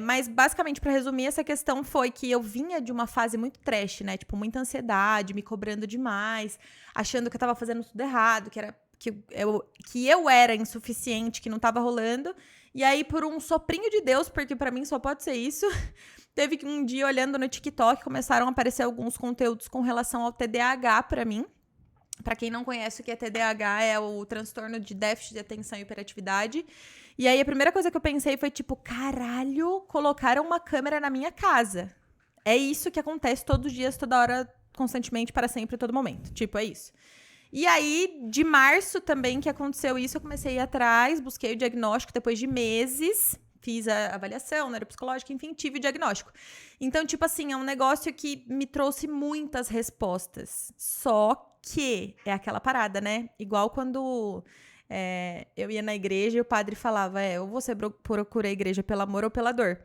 Mas basicamente, pra resumir, essa questão foi que eu vinha de uma fase muito trash, né? Tipo, muita ansiedade, me cobrando demais, achando que eu tava fazendo tudo errado, que eu era insuficiente, que não tava rolando. E aí, por um soprinho de Deus, porque pra mim só pode ser isso, teve que um dia, olhando no TikTok, começaram a aparecer alguns conteúdos com relação ao TDAH pra mim. Pra quem não conhece o que é TDAH, é o transtorno de déficit de atenção e hiperatividade. E aí, a primeira coisa que eu pensei foi, tipo, caralho, colocaram uma câmera na minha casa. É isso que acontece todos os dias, toda hora, constantemente, para sempre, todo momento. Tipo, é isso. E aí, de março também que aconteceu isso, eu comecei a ir atrás, busquei o diagnóstico depois de meses, fiz a avaliação neuropsicológica, enfim, tive o diagnóstico. Então, tipo assim, é um negócio que me trouxe muitas respostas. Só que é aquela parada, né? Igual quando eu ia na igreja e o padre falava, ou você procura a igreja pelo amor ou pela dor.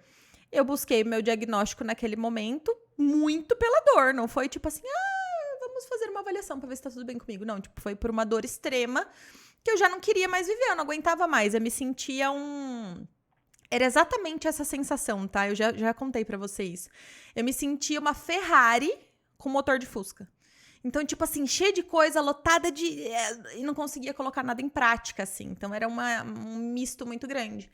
Eu busquei meu diagnóstico naquele momento muito pela dor, não foi tipo assim, vamos fazer uma avaliação pra ver se tá tudo bem comigo. Não, tipo, foi por uma dor extrema que eu já não queria mais viver, eu não aguentava mais, eu me sentia era exatamente essa sensação, tá? Eu já contei pra vocês. Eu me sentia uma Ferrari com motor de Fusca. Então, tipo assim, cheia de coisa, lotada e não conseguia colocar nada em prática, assim. Então, era um misto muito grande.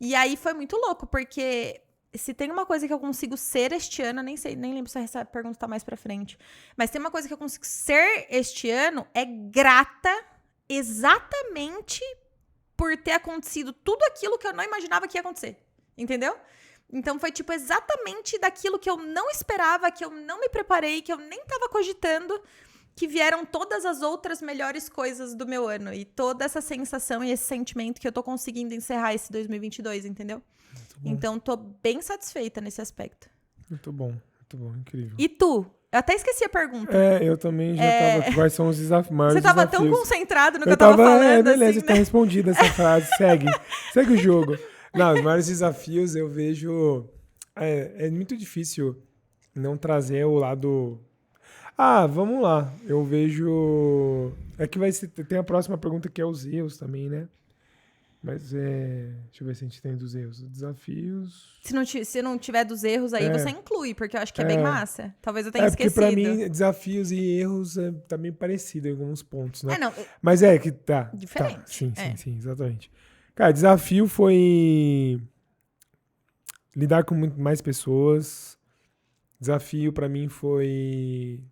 E aí, foi muito louco, porque se tem uma coisa que eu consigo ser este ano, nem sei, nem lembro se essa pergunta tá mais pra frente, mas tem uma coisa que eu consigo ser este ano, é grata exatamente por ter acontecido tudo aquilo que eu não imaginava que ia acontecer. Entendeu? Então foi tipo exatamente daquilo que eu não esperava, que eu não me preparei, que eu nem tava cogitando, que vieram todas as outras melhores coisas do meu ano. E toda essa sensação e esse sentimento que eu tô conseguindo encerrar esse 2022, entendeu? Então tô bem satisfeita nesse aspecto. Muito bom, incrível. E tu? Eu até esqueci a pergunta. Eu também já tava. Quais são os maiores Você tava desafios? tão concentrado no que eu tava falando. Beleza, assim, tá respondida essa frase. Segue o jogo. Não, os maiores desafios eu vejo. É muito difícil não trazer o lado. Vamos lá. Eu vejo. É que tem a próxima pergunta que é os erros também, né? Mas deixa eu ver se a gente tem dos erros. Os desafios. Se não tiver dos erros aí, você inclui, porque eu acho que é bem massa. Talvez eu tenha esquecido. Porque pra mim, desafios e erros tá meio parecido em alguns pontos, né? Não. Mas que tá. Diferente. Tá, sim, exatamente. Cara, desafio foi lidar com muito mais pessoas. Desafio pra mim foi.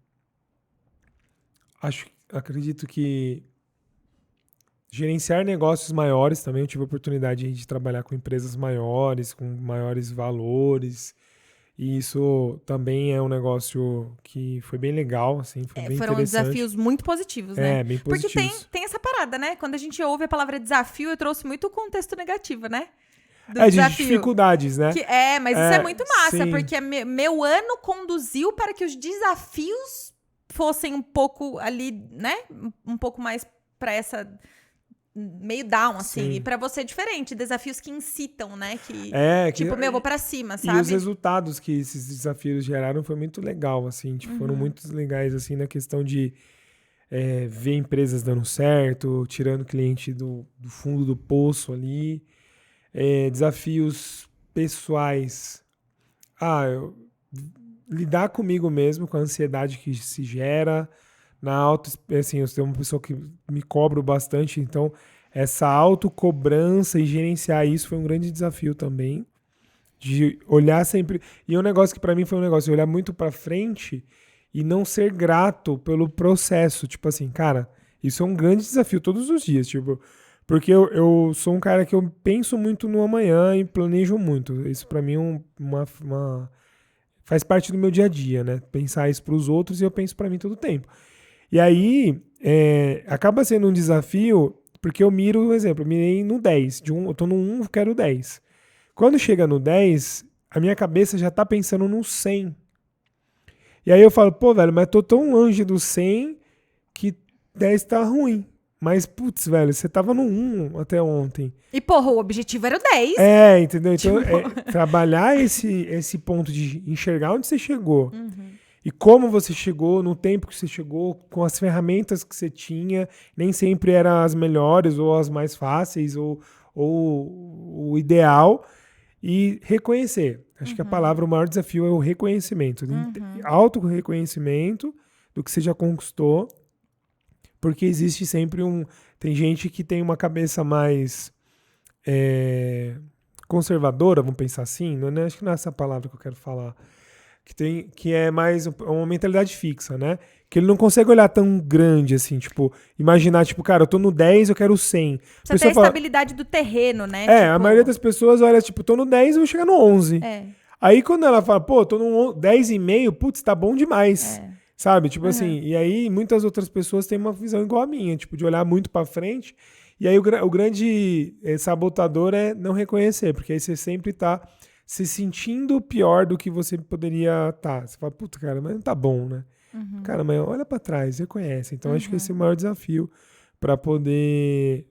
Acredito que gerenciar negócios maiores também. Eu tive a oportunidade de trabalhar com empresas maiores, com maiores valores. E isso também é um negócio que foi bem legal, assim, foi bem foram interessante. Desafios muito positivos, né? Bem positivos. Porque tem essa parada, né? Quando a gente ouve a palavra desafio, eu trouxe muito o contexto negativo, né? De dificuldades, né? Mas isso é muito massa, sim. Porque meu ano conduziu para que os desafios fossem um pouco ali, né? Um pouco mais para essa meio down, assim. Sim. E pra você é diferente. Desafios que incitam, né? Vou pra cima, sabe? E os resultados que esses desafios geraram foi muito legal, assim. Foram muito legais, assim, na questão de ver empresas dando certo, tirando cliente do fundo do poço ali. Desafios pessoais. Lidar comigo mesmo, com a ansiedade que se gera. Assim, eu sou uma pessoa que me cobro bastante, então essa autocobrança e gerenciar isso foi um grande desafio também, de olhar sempre, e um negócio que pra mim foi um negócio de olhar muito pra frente e não ser grato pelo processo, tipo assim, cara, isso é um grande desafio todos os dias, tipo, porque eu sou um cara que eu penso muito no amanhã e planejo muito, isso pra mim é faz parte do meu dia a dia, né, pensar isso pros outros e eu penso pra mim todo o tempo. E aí, acaba sendo um desafio, porque eu miro, por exemplo, eu mirei no 10. Eu tô no 1, eu quero 10. Quando chega no 10, a minha cabeça já tá pensando no 100. E aí eu falo, pô, velho, mas tô tão longe do 100 que 10 tá ruim. Mas, putz, velho, você tava no 1 até ontem. E, porra, o objetivo era o 10. Entendeu? Então, trabalhar esse ponto de enxergar onde você chegou. E como você chegou, no tempo que você chegou, com as ferramentas que você tinha, nem sempre eram as melhores ou as mais fáceis ou o ideal. E reconhecer. Acho que a palavra, o maior desafio é o reconhecimento. Auto-reconhecimento do que você já conquistou. Porque existe sempre tem gente que tem uma cabeça mais conservadora, vamos pensar assim. Não, acho que não é essa palavra que eu quero falar. Que é mais uma mentalidade fixa, né? Que ele não consegue olhar tão grande assim, tipo, imaginar, tipo, cara, eu tô no 10, eu quero o 100. Você tem a estabilidade do terreno, né? A maioria das pessoas olha, tipo, tô no 10, eu vou chegar no 11. Aí quando ela fala, pô, tô no 10,5, putz, tá bom demais. Sabe? Tipo assim, e aí muitas outras pessoas têm uma visão igual a minha, tipo, de olhar muito pra frente. E aí o grande sabotador é não reconhecer, porque aí você sempre tá se sentindo pior do que você poderia estar. Você fala, puta, cara, mas não tá bom, né? Cara, mas olha pra trás, reconhece. Então, acho que esse é o maior desafio para poder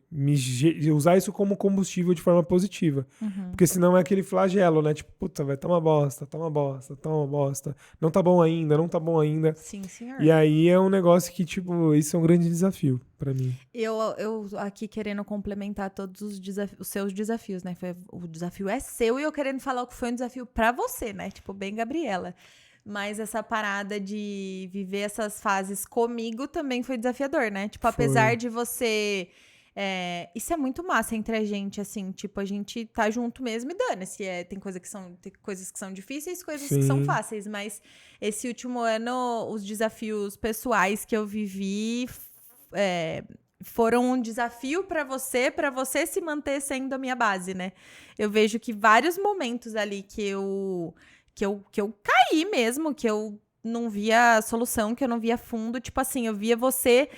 usar isso como combustível de forma positiva. Porque senão é aquele flagelo, né? Tipo, puta, vai, tá uma bosta, tá uma bosta, tá uma bosta. Não tá bom ainda, não tá bom ainda. Sim, senhor. E aí é um negócio que, tipo, isso é um grande desafio pra mim. Eu aqui querendo complementar todos os seus desafios, né? O desafio é seu e eu querendo falar o que foi um desafio pra você, né? Tipo, bem Gabriela. Mas essa parada de viver essas fases comigo também foi desafiador, né? Tipo, apesar de você... isso é muito massa entre a gente, assim. Tipo, a gente tá junto mesmo e dane-se. Tem coisas que são difíceis, coisas que são fáceis. Mas esse último ano, os desafios pessoais que eu vivi... foram um desafio pra você se manter sendo a minha base, né? Eu vejo que vários momentos ali que eu caí mesmo, que eu não via solução, que eu não via fundo. Tipo assim, eu via você...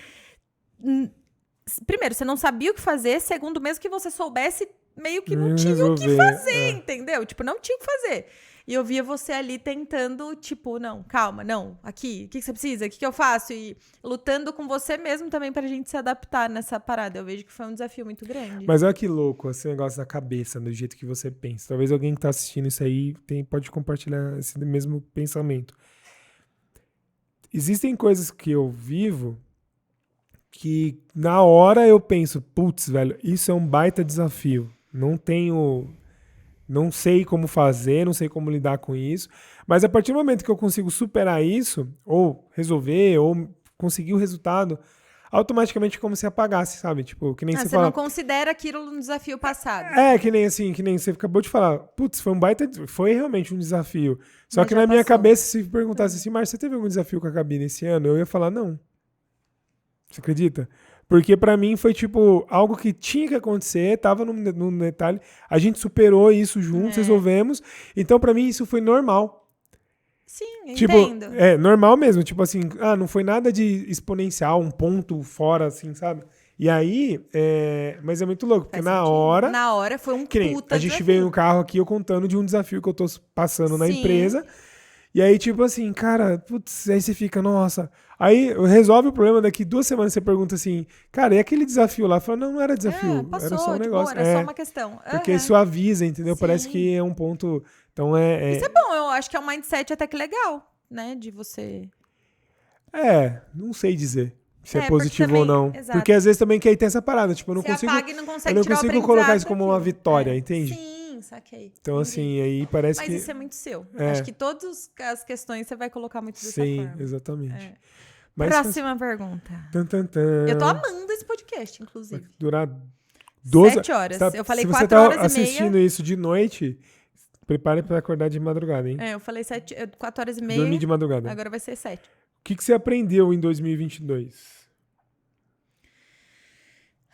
Primeiro, você não sabia o que fazer. Segundo, mesmo que você soubesse, meio que não tinha o que fazer, entendeu? Tipo, não tinha o que fazer. E eu via você ali tentando, tipo, não, calma, não, aqui, o que você precisa? O que eu faço? E lutando com você mesmo também pra gente se adaptar nessa parada. Eu vejo que foi um desafio muito grande. Mas olha que louco esse negócio da cabeça, do jeito que você pensa. Talvez alguém que tá assistindo isso aí pode compartilhar esse mesmo pensamento. Existem coisas que eu vivo que na hora eu penso, putz, velho, isso é um baita desafio. Não sei como fazer, não sei como lidar com isso. Mas a partir do momento que eu consigo superar isso, ou resolver, ou conseguir o resultado, automaticamente é como se apagasse, sabe? Tipo, que nem você fala... não considera aquilo um desafio passado. Que nem você acabou de falar. Putz, foi realmente um desafio. Só Mas que já na minha passou. cabeça, se perguntasse assim, Márcio, você teve algum desafio com a cabine esse ano? Eu ia falar, não. Você acredita? Porque pra mim foi tipo algo que tinha que acontecer, tava no detalhe. A gente superou isso juntos, resolvemos. Então pra mim isso foi normal. Sim, Tipo, entendo. normal mesmo. Tipo assim, não foi nada de exponencial, um ponto fora, assim, sabe? E aí, mas é muito louco, porque Faz sentido. Na hora foi um que nem, puta a gente desafio. veio no carro aqui, eu contando de um desafio que eu tô passando na empresa. E aí, tipo assim, cara, putz, aí você fica, nossa. Aí resolve o problema, daqui 2 semanas você pergunta assim, cara, e aquele desafio lá? Fala, não era desafio, Passou, era só um negócio. Era só uma questão. Porque isso avisa, entendeu? Sim. Parece que é um ponto. Então Isso é bom, eu acho que é um mindset até que legal, né? De você. Não sei dizer se é porque positivo também, ou não. exato. Porque às vezes também quer ter essa parada. Tipo, eu não Você consigo. apaga e não consegue Eu não tirar o consigo aprendizado colocar isso como uma daquilo. vitória, entende? Sim, saquei. Então, assim, aí parece Mas que. isso é muito seu. Acho que todas as questões você vai colocar muito dessa Sim, forma. exatamente. Próxima pergunta. Eu tô amando esse podcast, inclusive. Vai durar 12 horas. Eu falei se 4 você tá horas e meia. assistindo isso de noite, prepare pra acordar de madrugada, hein? Eu falei 4 horas e meia. Dormir de madrugada. Agora vai ser 7. O que você aprendeu em 2022?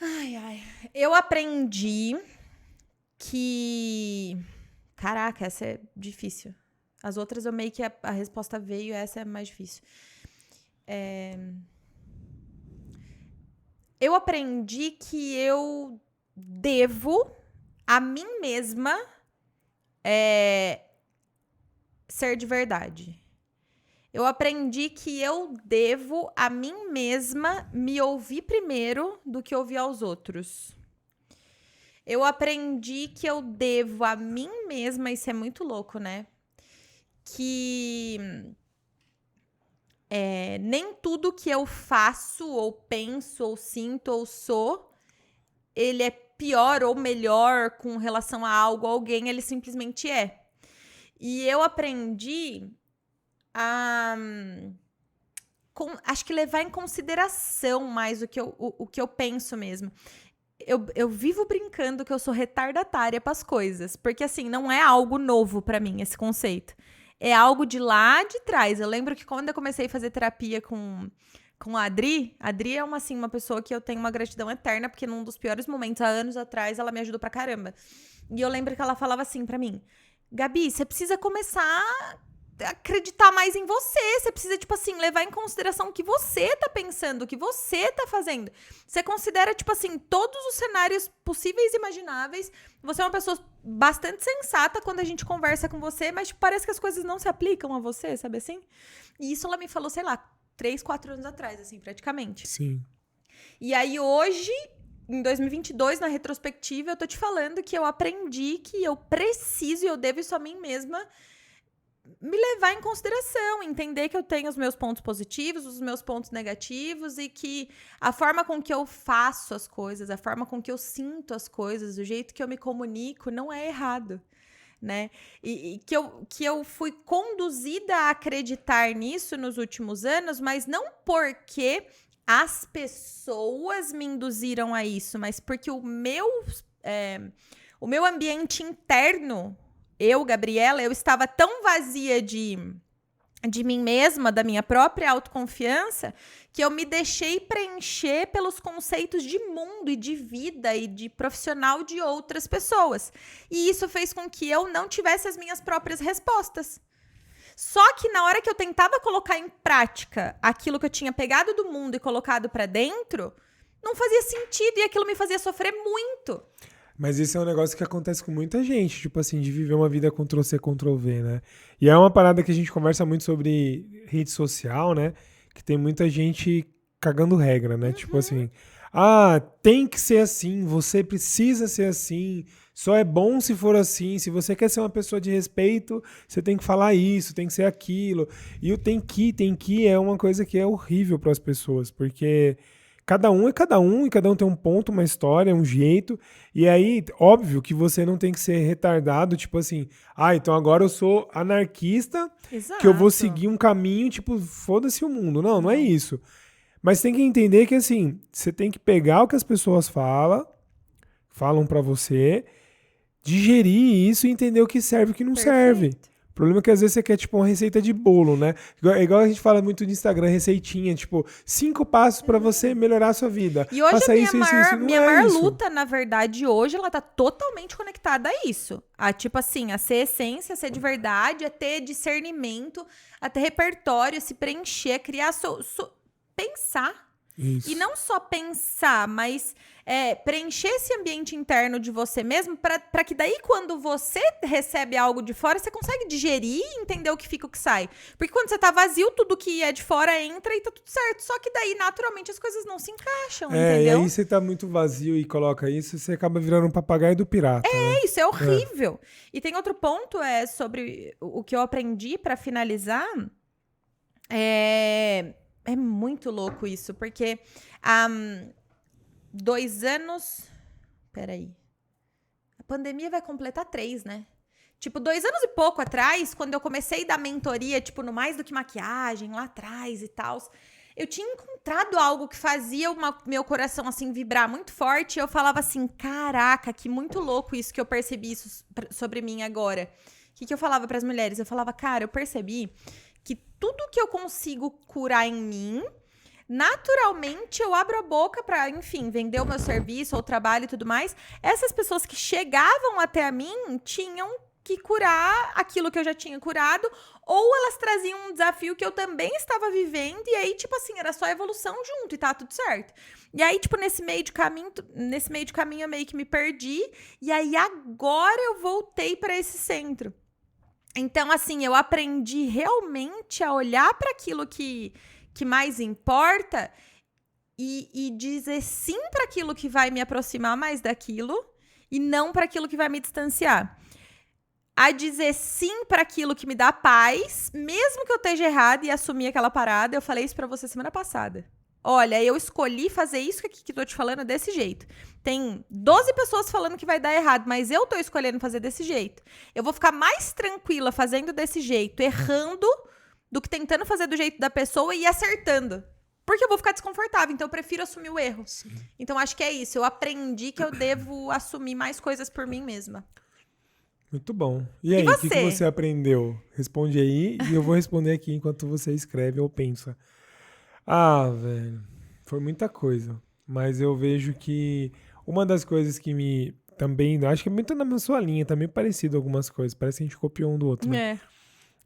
Ai. Eu aprendi que... Caraca, essa é difícil. As outras eu meio que a resposta veio, essa é mais difícil. Eu aprendi que eu devo a mim mesma ser de verdade. Eu aprendi que eu devo a mim mesma me ouvir primeiro do que ouvir aos outros. Eu aprendi que eu devo a mim mesma, isso é muito louco, né? Que nem tudo que eu faço, ou penso, ou sinto, ou sou, ele é pior ou melhor com relação a algo, a alguém, ele simplesmente é. E eu aprendi a acho que levar em consideração mais o que eu penso mesmo. Eu vivo brincando que eu sou retardatária pras coisas, porque assim, não é algo novo pra mim esse conceito. É algo de lá de trás. Eu lembro que quando eu comecei a fazer terapia com a Adri é uma pessoa que eu tenho uma gratidão eterna, porque num dos piores momentos, há anos atrás, ela me ajudou pra caramba. E eu lembro que ela falava assim pra mim, Gabi, você precisa começar a acreditar mais em você. Você precisa, tipo assim, levar em consideração o que você tá pensando, o que você tá fazendo. Você considera, tipo assim, todos os cenários possíveis e imagináveis. Você é uma pessoa bastante sensata quando a gente conversa com você, mas tipo, parece que as coisas não se aplicam a você, sabe assim? E isso ela me falou, sei lá, 3, 4 anos atrás, assim, praticamente. Sim. E aí, hoje, em 2022, na retrospectiva, eu tô te falando que eu aprendi que eu preciso e eu devo isso a mim mesma me levar em consideração, entender que eu tenho os meus pontos positivos, os meus pontos negativos e que a forma com que eu faço as coisas, a forma com que eu sinto as coisas, o jeito que eu me comunico não é errado, né? E que eu fui conduzida a acreditar nisso nos últimos anos, mas não porque as pessoas me induziram a isso, mas porque o meu ambiente interno, eu, Gabriela, eu estava tão vazia de mim mesma, da minha própria autoconfiança, que eu me deixei preencher pelos conceitos de mundo e de vida e de profissional de outras pessoas. E isso fez com que eu não tivesse as minhas próprias respostas. Só que na hora que eu tentava colocar em prática aquilo que eu tinha pegado do mundo e colocado pra dentro, não fazia sentido e aquilo me fazia sofrer muito. Mas isso é um negócio que acontece com muita gente, tipo assim, de viver uma vida Ctrl-C, Ctrl-V, né? E é uma parada que a gente conversa muito sobre rede social, né? Que tem muita gente cagando regra, né? Tipo assim, tem que ser assim, você precisa ser assim, só é bom se for assim, se você quer ser uma pessoa de respeito, você tem que falar isso, tem que ser aquilo. E o tem que é uma coisa que é horrível para as pessoas, porque cada um é cada um, e cada um tem um ponto, uma história, um jeito. E aí, óbvio que você não tem que ser retardado, tipo assim, então agora eu sou anarquista, Exato. que eu vou seguir um caminho, tipo, foda-se o mundo. Não, não é isso. Mas tem que entender que, assim, você tem que pegar o que as pessoas falam pra você, digerir isso e entender o que serve e o que não serve. O problema é que às vezes você quer, tipo, uma receita de bolo, né? Igual a gente fala muito no Instagram, receitinha, tipo, 5 passos pra você melhorar a sua vida. E hoje faça minha maior luta, na verdade, hoje, ela tá totalmente conectada a isso. A, tipo assim, a ser essência, a ser de verdade, a ter discernimento, a ter repertório, a se preencher, a criar, pensar. Isso. E não só pensar, mas preencher esse ambiente interno de você mesmo para que daí quando você recebe algo de fora, você consegue digerir e entender o que fica e o que sai. Porque quando você tá vazio, tudo que é de fora entra e tá tudo certo. Só que daí, naturalmente, as coisas não se encaixam, entendeu? E aí você tá muito vazio e coloca isso, você acaba virando um papagaio do pirata, né? Isso é horrível. E tem outro ponto, sobre o que eu aprendi para finalizar. É muito louco isso, porque 2 anos... Peraí. A pandemia vai completar 3, né? Tipo, 2 anos e pouco atrás, quando eu comecei a dar mentoria, tipo, no Mais Do Que Maquiagem, lá atrás e tal, eu tinha encontrado algo que fazia meu coração, assim, vibrar muito forte. E eu falava assim, caraca, que muito louco isso que eu percebi isso sobre mim agora. O que eu falava para as mulheres? Eu falava, cara, eu percebi que tudo que eu consigo curar em mim, naturalmente eu abro a boca para, enfim, vender o meu serviço ou trabalho e tudo mais. Essas pessoas que chegavam até a mim tinham que curar aquilo que eu já tinha curado, ou elas traziam um desafio que eu também estava vivendo, e aí, tipo assim, era só evolução junto e tá tudo certo. E aí, tipo, nesse meio de caminho eu meio que me perdi, e aí agora eu voltei para esse centro. Então, assim, eu aprendi realmente a olhar para aquilo que mais importa e dizer sim para aquilo que vai me aproximar mais daquilo e não para aquilo que vai me distanciar. A dizer sim para aquilo que me dá paz, mesmo que eu esteja errada, e assumir aquela parada. Eu falei isso para você semana passada. Olha, eu escolhi fazer isso que tô te falando desse jeito. Tem 12 pessoas falando que vai dar errado, mas eu tô escolhendo fazer desse jeito. Eu vou ficar mais tranquila fazendo desse jeito, errando, do que tentando fazer do jeito da pessoa e acertando. Porque eu vou ficar desconfortável, então eu prefiro assumir o erro. Sim. Então acho que é isso. Eu aprendi que eu devo assumir mais coisas por mim mesma. Muito bom. E aí, o que você aprendeu? Responde aí e eu vou responder aqui enquanto você escreve ou pensa. Velho, foi muita coisa. Mas eu vejo que uma das coisas que me também, acho que é muito na sua linha, tá meio parecido algumas coisas. Parece que a gente copiou um do outro, né?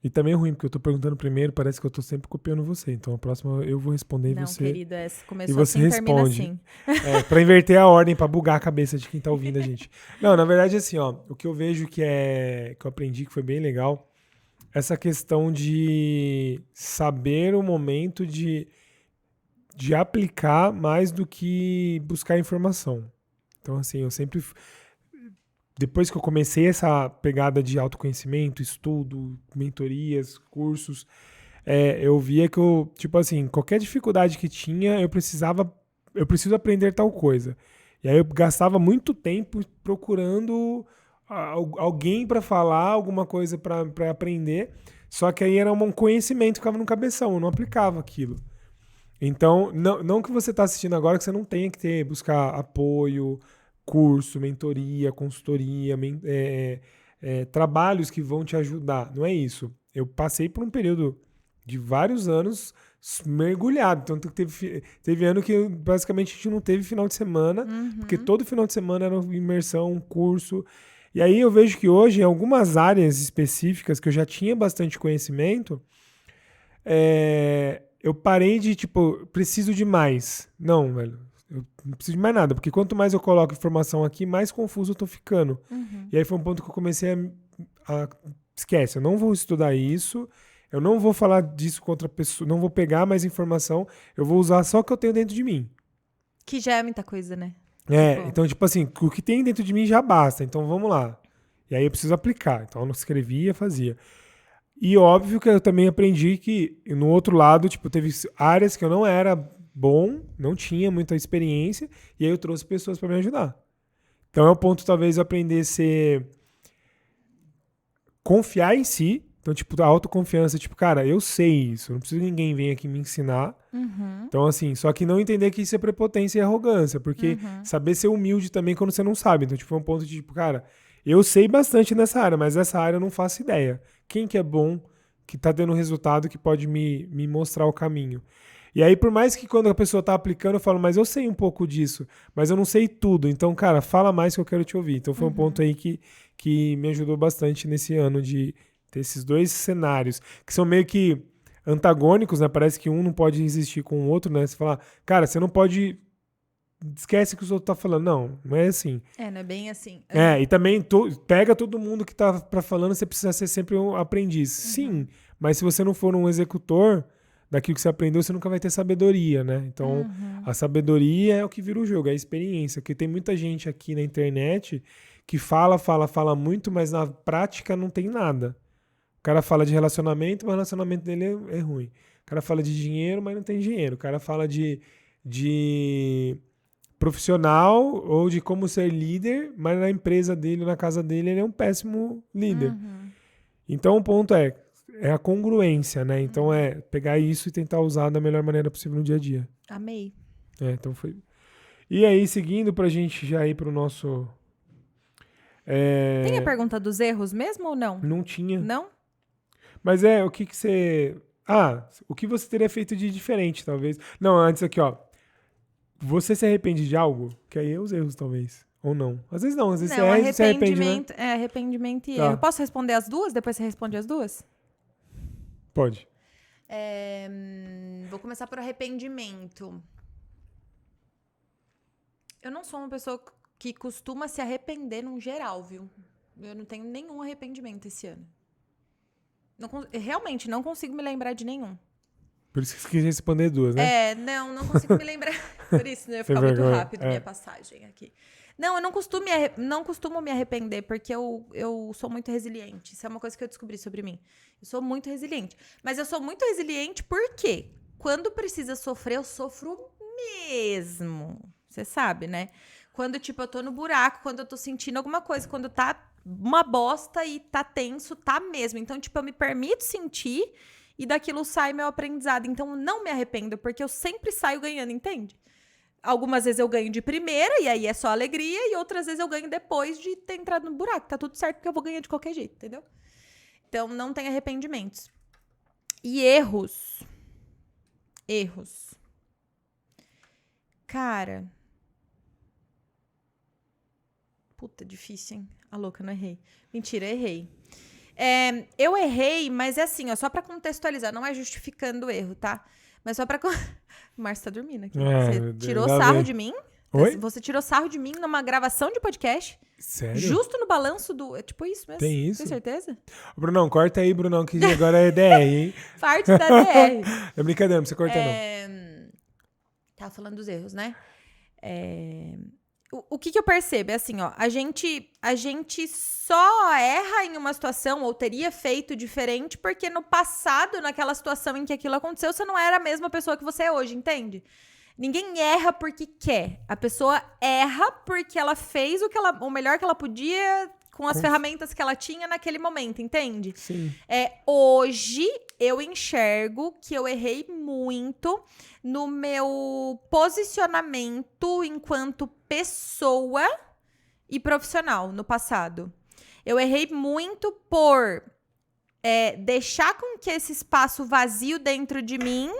E também é ruim, porque eu tô perguntando primeiro, parece que eu tô sempre copiando você. Então a próxima eu vou responder e você... Não, querido, essa começou e você assim, responde. Termina assim. Pra inverter a ordem, pra bugar a cabeça de quem tá ouvindo a gente. Não, na verdade, assim, o que eu vejo que eu aprendi que foi bem legal, essa questão de saber o momento de aplicar mais do que buscar informação. Então, assim, eu sempre... Depois que eu comecei essa pegada de autoconhecimento, estudo, mentorias, cursos, eu via que eu, tipo assim, qualquer dificuldade que tinha, eu preciso aprender tal coisa. E aí eu gastava muito tempo procurando alguém para falar, alguma coisa para aprender, só que aí era um conhecimento que ficava no cabeção, eu não aplicava aquilo. Então, não que você está assistindo agora que você não tenha que buscar apoio, curso, mentoria, consultoria, trabalhos que vão te ajudar. Não é isso. Eu passei por um período de vários anos mergulhado. Tanto que teve ano que basicamente a gente não teve final de semana, porque todo final de semana era imersão, curso. E aí eu vejo que hoje, em algumas áreas específicas que eu já tinha bastante conhecimento, eu parei de, tipo, preciso de mais. Não, velho. Eu não preciso de mais nada, porque quanto mais eu coloco informação aqui, mais confuso eu tô ficando. E aí foi um ponto que eu comecei a esquece, eu não vou estudar isso, eu não vou falar disso com outra pessoa, não vou pegar mais informação, eu vou usar só o que eu tenho dentro de mim. Que já é muita coisa, né? Então, tipo assim, o que tem dentro de mim já basta, então vamos lá. E aí eu preciso aplicar. Então eu não escrevia, fazia. E óbvio que eu também aprendi que no outro lado, tipo, teve áreas que eu não era bom, não tinha muita experiência, e aí eu trouxe pessoas para me ajudar. Então é o ponto, talvez, eu aprender a ser... confiar em si. Então, tipo, a autoconfiança, tipo, cara, eu sei isso, não preciso que ninguém venha aqui me ensinar. Então, assim, só que não entender que isso é prepotência e arrogância, porque saber ser humilde também quando você não sabe. Então, tipo, foi um ponto de, tipo, cara, eu sei bastante nessa área, mas essa área eu não faço ideia. Quem que é bom, que tá dando resultado, que pode me mostrar o caminho? E aí, por mais que quando a pessoa tá aplicando, eu falo, mas eu sei um pouco disso, mas eu não sei tudo. Então, cara, fala mais que eu quero te ouvir. Então, foi um ponto aí que me ajudou bastante nesse ano de ter esses dois cenários, que são meio que antagônicos, né? Parece que um não pode existir com o outro, né? Você fala, cara, você não pode... Esquece o que os outros tá falando. Não é assim. Não é bem assim. E também pega todo mundo que tá falando, você precisa ser sempre um aprendiz. Sim, mas se você não for um executor daquilo que você aprendeu, você nunca vai ter sabedoria, né? Então, a sabedoria é o que vira o jogo, é a experiência. Porque tem muita gente aqui na internet que fala muito, mas na prática não tem nada. O cara fala de relacionamento, mas o relacionamento dele é ruim. O cara fala de dinheiro, mas não tem dinheiro. O cara fala de profissional ou de como ser líder, mas na empresa dele, na casa dele, ele é um péssimo líder. Então, o ponto é a congruência, né? Então, é pegar isso e tentar usar da melhor maneira possível no dia a dia. Amei. Então foi... E aí, seguindo pra gente já ir pro nosso... Tem a pergunta dos erros mesmo ou não? Não tinha. Não? Mas o que você... o que você teria feito de diferente, talvez. Não, antes aqui, ó. Você se arrepende de algo? Que aí é os erros, talvez. Ou não. Às vezes não, às vezes você se arrepende, né? Arrependimento e erro. Posso responder as duas? Depois você responde as duas? Pode. Vou começar por arrependimento. Eu não sou uma pessoa que costuma se arrepender num geral, viu? Eu não tenho nenhum arrependimento esse ano. Realmente, não consigo me lembrar de nenhum. Por isso que você quis responder duas, né? Não consigo me lembrar. Por isso, né? Eu ia ficar muito rápido minha passagem aqui. Não, eu não costumo me arrepender, porque eu sou muito resiliente. Isso é uma coisa que eu descobri sobre mim. Eu sou muito resiliente. Mas eu sou muito resiliente porque quando precisa sofrer, eu sofro mesmo. Você sabe, né? Quando, tipo, eu tô no buraco, quando eu tô sentindo alguma coisa, quando tá uma bosta e tá tenso, tá mesmo. Então, tipo, eu me permito sentir e daquilo sai meu aprendizado. Então, não me arrependo, porque eu sempre saio ganhando, entende? Algumas vezes eu ganho de primeira, e aí é só alegria, e outras vezes eu ganho depois de ter entrado no buraco. Tá tudo certo, porque eu vou ganhar de qualquer jeito, entendeu? Então, não tem arrependimentos. E erros. Cara... Puta, difícil, hein? A louca, não errei. Mentira, errei. Eu errei, mas é assim, ó, só pra contextualizar, não é justificando o erro, tá? Mas só pra... O Márcio tá dormindo aqui. Você tirou sarro de mim? Oi? Você tirou sarro de mim numa gravação de podcast? Sério? Justo no balanço do... É tipo isso mesmo? Tem isso? Tem certeza? Brunão, corta aí, Brunão, que agora é DR, hein? Parte da DR. É brincadeira, não precisa cortar, não. Tava falando dos erros, né? o que eu percebo? É assim, ó, a gente só erra em uma situação, ou teria feito diferente, porque no passado, naquela situação em que aquilo aconteceu, você não era a mesma pessoa que você é hoje, entende? Ninguém erra porque quer. A pessoa erra porque ela fez o melhor que ela podia com as ferramentas que ela tinha naquele momento, entende? Sim. Hoje eu enxergo que eu errei muito no meu posicionamento enquanto pessoa e profissional no passado. Eu errei muito por deixar com que esse espaço vazio dentro de mim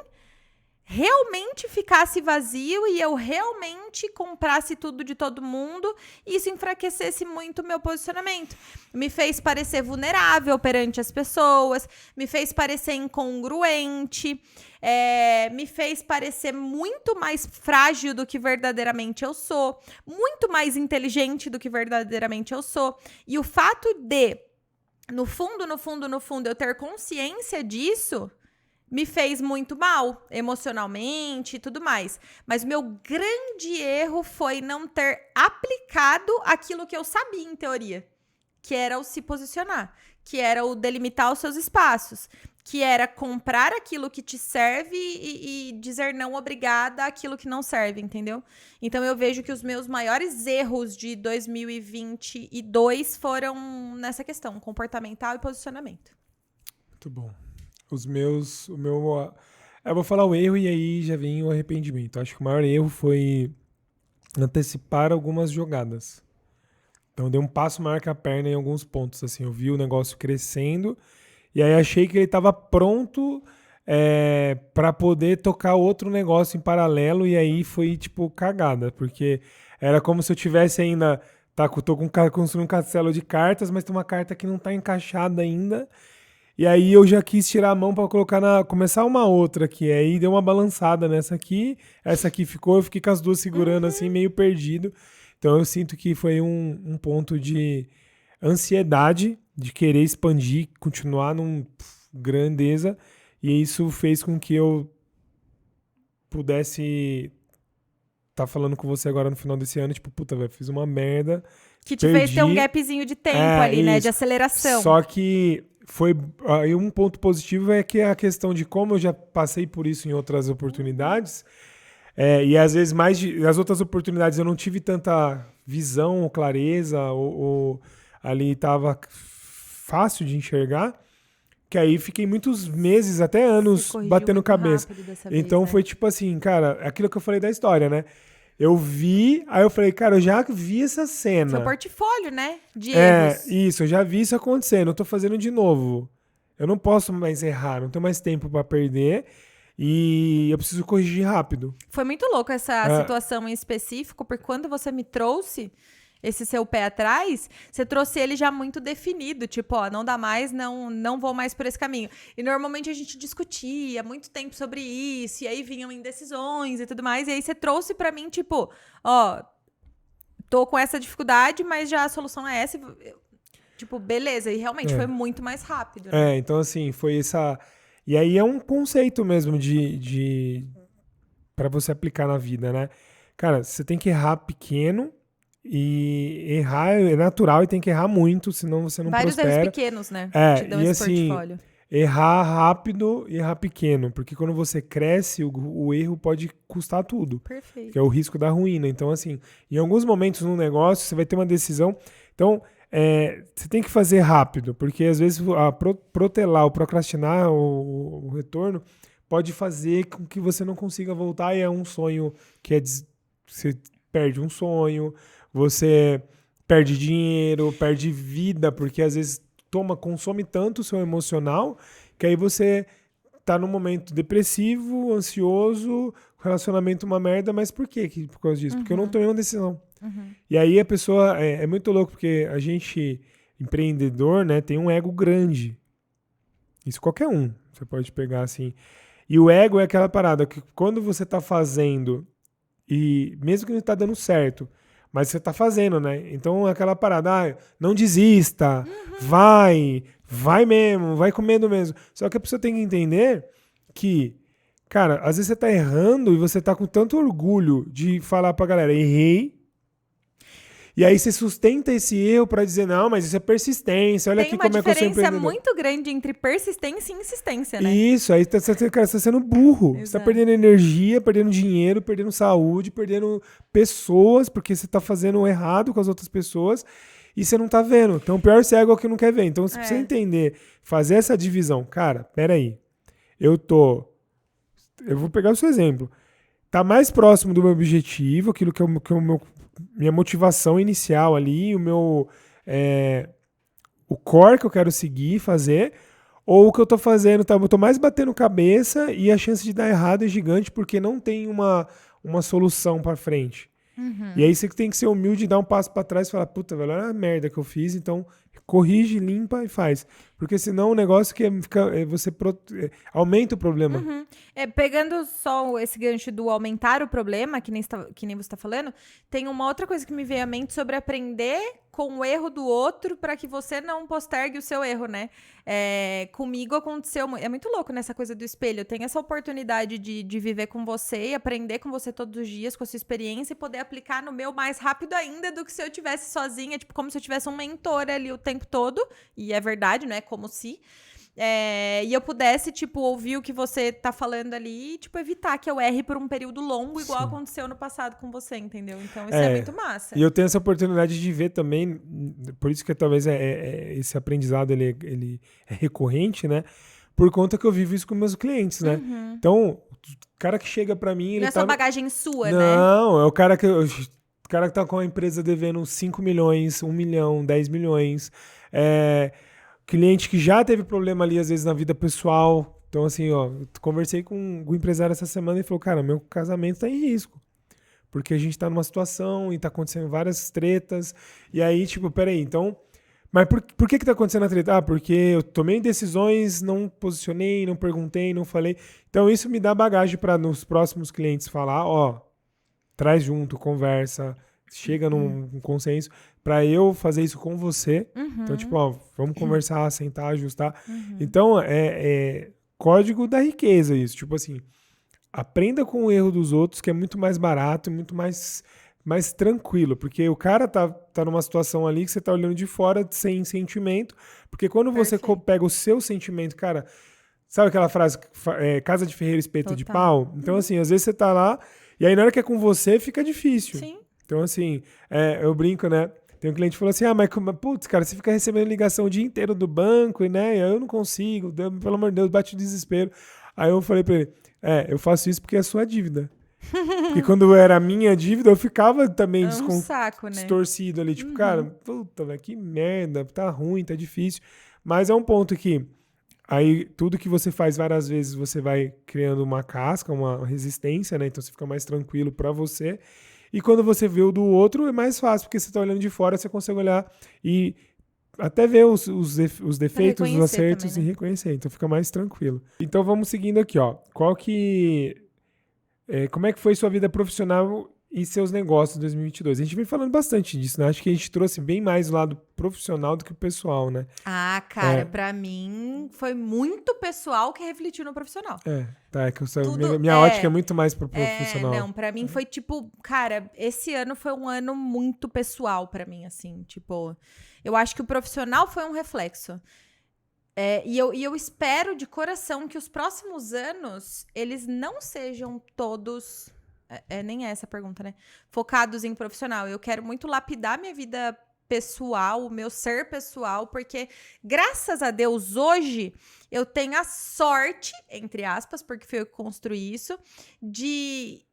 realmente ficasse vazio e eu realmente comprasse tudo de todo mundo, e isso enfraquecesse muito o meu posicionamento. Me fez parecer vulnerável perante as pessoas, me fez parecer incongruente, me fez parecer muito mais frágil do que verdadeiramente eu sou, muito mais inteligente do que verdadeiramente eu sou. E o fato de, no fundo, eu ter consciência disso, me fez muito mal, emocionalmente e tudo mais. Mas meu grande erro foi não ter aplicado aquilo que eu sabia em teoria, que era o se posicionar, que era o delimitar os seus espaços, que era comprar aquilo que te serve e dizer não obrigada àquilo que não serve, entendeu? Então eu vejo que os meus maiores erros de 2022 foram nessa questão, comportamental e posicionamento. Muito bom. Eu vou falar o erro e aí já vem o arrependimento. Acho que o maior erro foi antecipar algumas jogadas. Então, eu dei um passo maior que a perna em alguns pontos. Assim, eu vi o negócio crescendo e aí achei que ele estava pronto para poder tocar outro negócio em paralelo, e aí foi, tipo, cagada. Porque era como se eu tivesse ainda... Tô construindo um castelo de cartas, mas tem uma carta que não está encaixada ainda. E aí eu já quis tirar a mão pra colocar começar uma outra aqui. Aí deu uma balançada nessa aqui. Essa aqui ficou, eu fiquei com as duas segurando assim, meio perdido. Então eu sinto que foi um ponto de ansiedade, de querer expandir, continuar num grandeza. E isso fez com que eu pudesse estar falando com você agora no final desse ano, tipo, puta, velho, fiz uma merda. Que te fez ter um gapzinho de tempo ali, né? De aceleração. Só que foi aí um ponto positivo é que a questão de como eu já passei por isso em outras oportunidades, e às vezes as outras oportunidades eu não tive tanta visão ou clareza, ou ali estava fácil de enxergar, que aí fiquei muitos meses, até anos, batendo cabeça. Então vez, né? Foi tipo assim, cara, aquilo que eu falei da história, né? Eu vi, aí eu falei, cara, eu já vi essa cena. Seu portfólio, né? De erros. Isso, eu já vi isso acontecendo, eu tô fazendo de novo. Eu não posso mais errar, não tenho mais tempo pra perder e eu preciso corrigir rápido. Foi muito louco essa situação em específico, porque quando você me trouxe esse seu pé atrás, você trouxe ele já muito definido, tipo, ó, não dá mais, não vou mais por esse caminho. E normalmente a gente discutia muito tempo sobre isso, e aí vinham indecisões e tudo mais, e aí você trouxe pra mim, tipo, ó, tô com essa dificuldade, mas já a solução é essa. Tipo, beleza, e realmente foi muito mais rápido, né? Então assim, foi essa... E aí é um conceito mesmo pra você aplicar na vida, né? Cara, você tem que errar pequeno. E errar é natural e tem que errar muito, senão você não prospera. Vários erros pequenos, né? Te dão e esse assim, portfólio. Errar rápido e errar pequeno, porque quando você cresce, o erro pode custar tudo. Perfeito. Que é o risco da ruína. Então, assim, em alguns momentos no negócio, você vai ter uma decisão. Então, você tem que fazer rápido, porque às vezes protelar ou procrastinar o retorno pode fazer com que você não consiga voltar, e é um sonho que você perde um sonho. Você perde dinheiro, perde vida, porque às vezes consome tanto o seu emocional, que aí você tá num momento depressivo, ansioso, relacionamento uma merda, mas por quê? Por causa disso? Porque eu não tomei uma decisão. E aí a pessoa, é muito louco, porque a gente, empreendedor, né, tem um ego grande. Isso qualquer um, você pode pegar assim. E o ego é aquela parada que quando você tá fazendo, e mesmo que não tá dando certo, mas você tá fazendo, né? Então, aquela parada, não desista, vai mesmo, vai com medo mesmo. Só que a pessoa tem que entender que, cara, às vezes você tá errando e você tá com tanto orgulho de falar pra galera, errei, E aí você sustenta esse erro pra dizer, não, mas isso é persistência, olha aqui como é que eu sou empreendedor. Tem uma diferença muito grande entre persistência e insistência, né? Isso, aí cara, você tá sendo burro. Exato. Você tá perdendo energia, perdendo dinheiro, perdendo saúde, perdendo pessoas, porque você tá fazendo errado com as outras pessoas e você não tá vendo. Então, pior cego é o que não quer ver. Então, você precisa entender, fazer essa divisão. Cara, peraí, eu vou pegar o seu exemplo. Tá mais próximo do meu objetivo, aquilo que é minha motivação inicial ali, o core que eu quero seguir, fazer, ou o que eu tô fazendo, eu tô mais batendo cabeça e a chance de dar errado é gigante porque não tem uma solução pra frente. E aí você tem que ser humilde e dar um passo pra trás e falar, puta, velho, olha a merda que eu fiz, então corrige, limpa e faz. Porque senão o negócio que você aumenta o problema. Pegando só esse gancho do aumentar o problema, que nem você está falando, tem uma outra coisa que me veio à mente sobre aprender com o erro do outro para que você não postergue o seu erro, né? Comigo aconteceu... É muito louco nessa coisa do espelho. Eu tenho essa oportunidade de viver com você e aprender com você todos os dias, com a sua experiência, e poder aplicar no meu mais rápido ainda do que se eu tivesse sozinha, tipo, como se eu tivesse um mentor ali o tempo todo. E é verdade, não é como se... e eu pudesse, tipo, ouvir o que você tá falando ali e, tipo, evitar que eu erre por um período longo, igual Sim. aconteceu no passado com você, entendeu? Então, isso é muito massa. E eu tenho essa oportunidade de ver também, por isso que talvez esse aprendizado ele é recorrente, né? Por conta que eu vivo isso com meus clientes, né? Então, o cara que chega pra mim... Não é só bagagem sua, né? Não, é o cara que tá com a empresa devendo 5 milhões, 1 milhão, 10 milhões. Cliente que já teve problema ali, às vezes, na vida pessoal. Então, assim, conversei com o empresário essa semana e falou, cara, meu casamento tá em risco. Porque a gente tá numa situação e tá acontecendo várias tretas. E aí, tipo, peraí, então... Mas por que tá acontecendo a treta? Porque eu tomei decisões, não posicionei, não perguntei, não falei. Então, isso me dá bagagem para nos próximos clientes falar, traz junto, conversa, chega num consenso, para eu fazer isso com você. Então, tipo, vamos conversar, sentar, ajustar. Então, é código da riqueza isso. Tipo assim, aprenda com o erro dos outros, que é muito mais barato, muito mais tranquilo. Porque o cara tá numa situação ali que você tá olhando de fora sem sentimento. Porque quando você pega o seu sentimento, cara... Sabe aquela frase, casa de ferreiro, espeto de pau? Então, assim, às vezes você tá lá, e aí na hora que é com você, fica difícil. Sim. Então, assim, eu brinco, né? Tem um cliente que falou assim, mas putz, cara, você fica recebendo ligação o dia inteiro do banco, né? Eu não consigo, pelo amor de Deus, bate o desespero. Aí eu falei pra ele, eu faço isso porque é a sua dívida. Porque quando era a minha dívida, eu ficava também saco, né? distorcido ali. Tipo, cara, puta, velho, que merda, tá ruim, tá difícil. Mas é um ponto que aí tudo que você faz várias vezes, você vai criando uma casca, uma resistência, né? Então você fica mais tranquilo pra você. E quando você vê o do outro, é mais fácil, porque você tá olhando de fora, você consegue olhar e até ver os defeitos, os acertos também, né? E reconhecer. Então fica mais tranquilo. Então vamos seguindo aqui, ó. Como é que foi sua vida profissional e seus negócios em 2022? A gente vem falando bastante disso, né? Acho que a gente trouxe bem mais o lado profissional do que o pessoal, né? Cara, pra mim foi muito pessoal que refletiu no profissional. Minha ótica é muito mais pro profissional. Não, pra mim foi tipo, cara, esse ano foi um ano muito pessoal pra mim, assim, tipo, eu acho que o profissional foi um reflexo. E eu espero de coração que os próximos anos, eles não sejam todos... nem essa a pergunta, né? Focados em profissional. Eu quero muito lapidar minha vida pessoal, o meu ser pessoal, porque, graças a Deus, hoje, eu tenho a sorte, entre aspas, porque foi eu que construí isso, de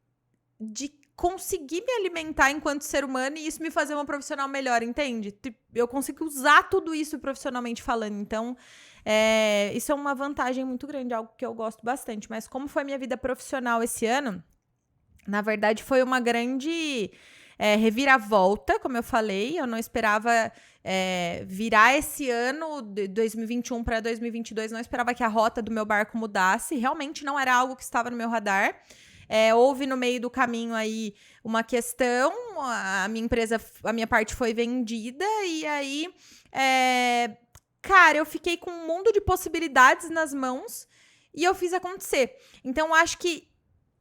conseguir me alimentar enquanto ser humano e isso me fazer uma profissional melhor, entende? Eu consigo usar tudo isso profissionalmente falando. Então, isso é uma vantagem muito grande, algo que eu gosto bastante. Mas como foi a minha vida profissional esse ano, na verdade, foi uma grande reviravolta, como eu falei. Eu não esperava virar esse ano, de 2021 para 2022, não esperava que a rota do meu barco mudasse. Realmente não era algo que estava no meu radar. Houve no meio do caminho aí uma questão, a minha empresa, a minha parte foi vendida, e aí, cara, eu fiquei com um mundo de possibilidades nas mãos e eu fiz acontecer. Então, acho que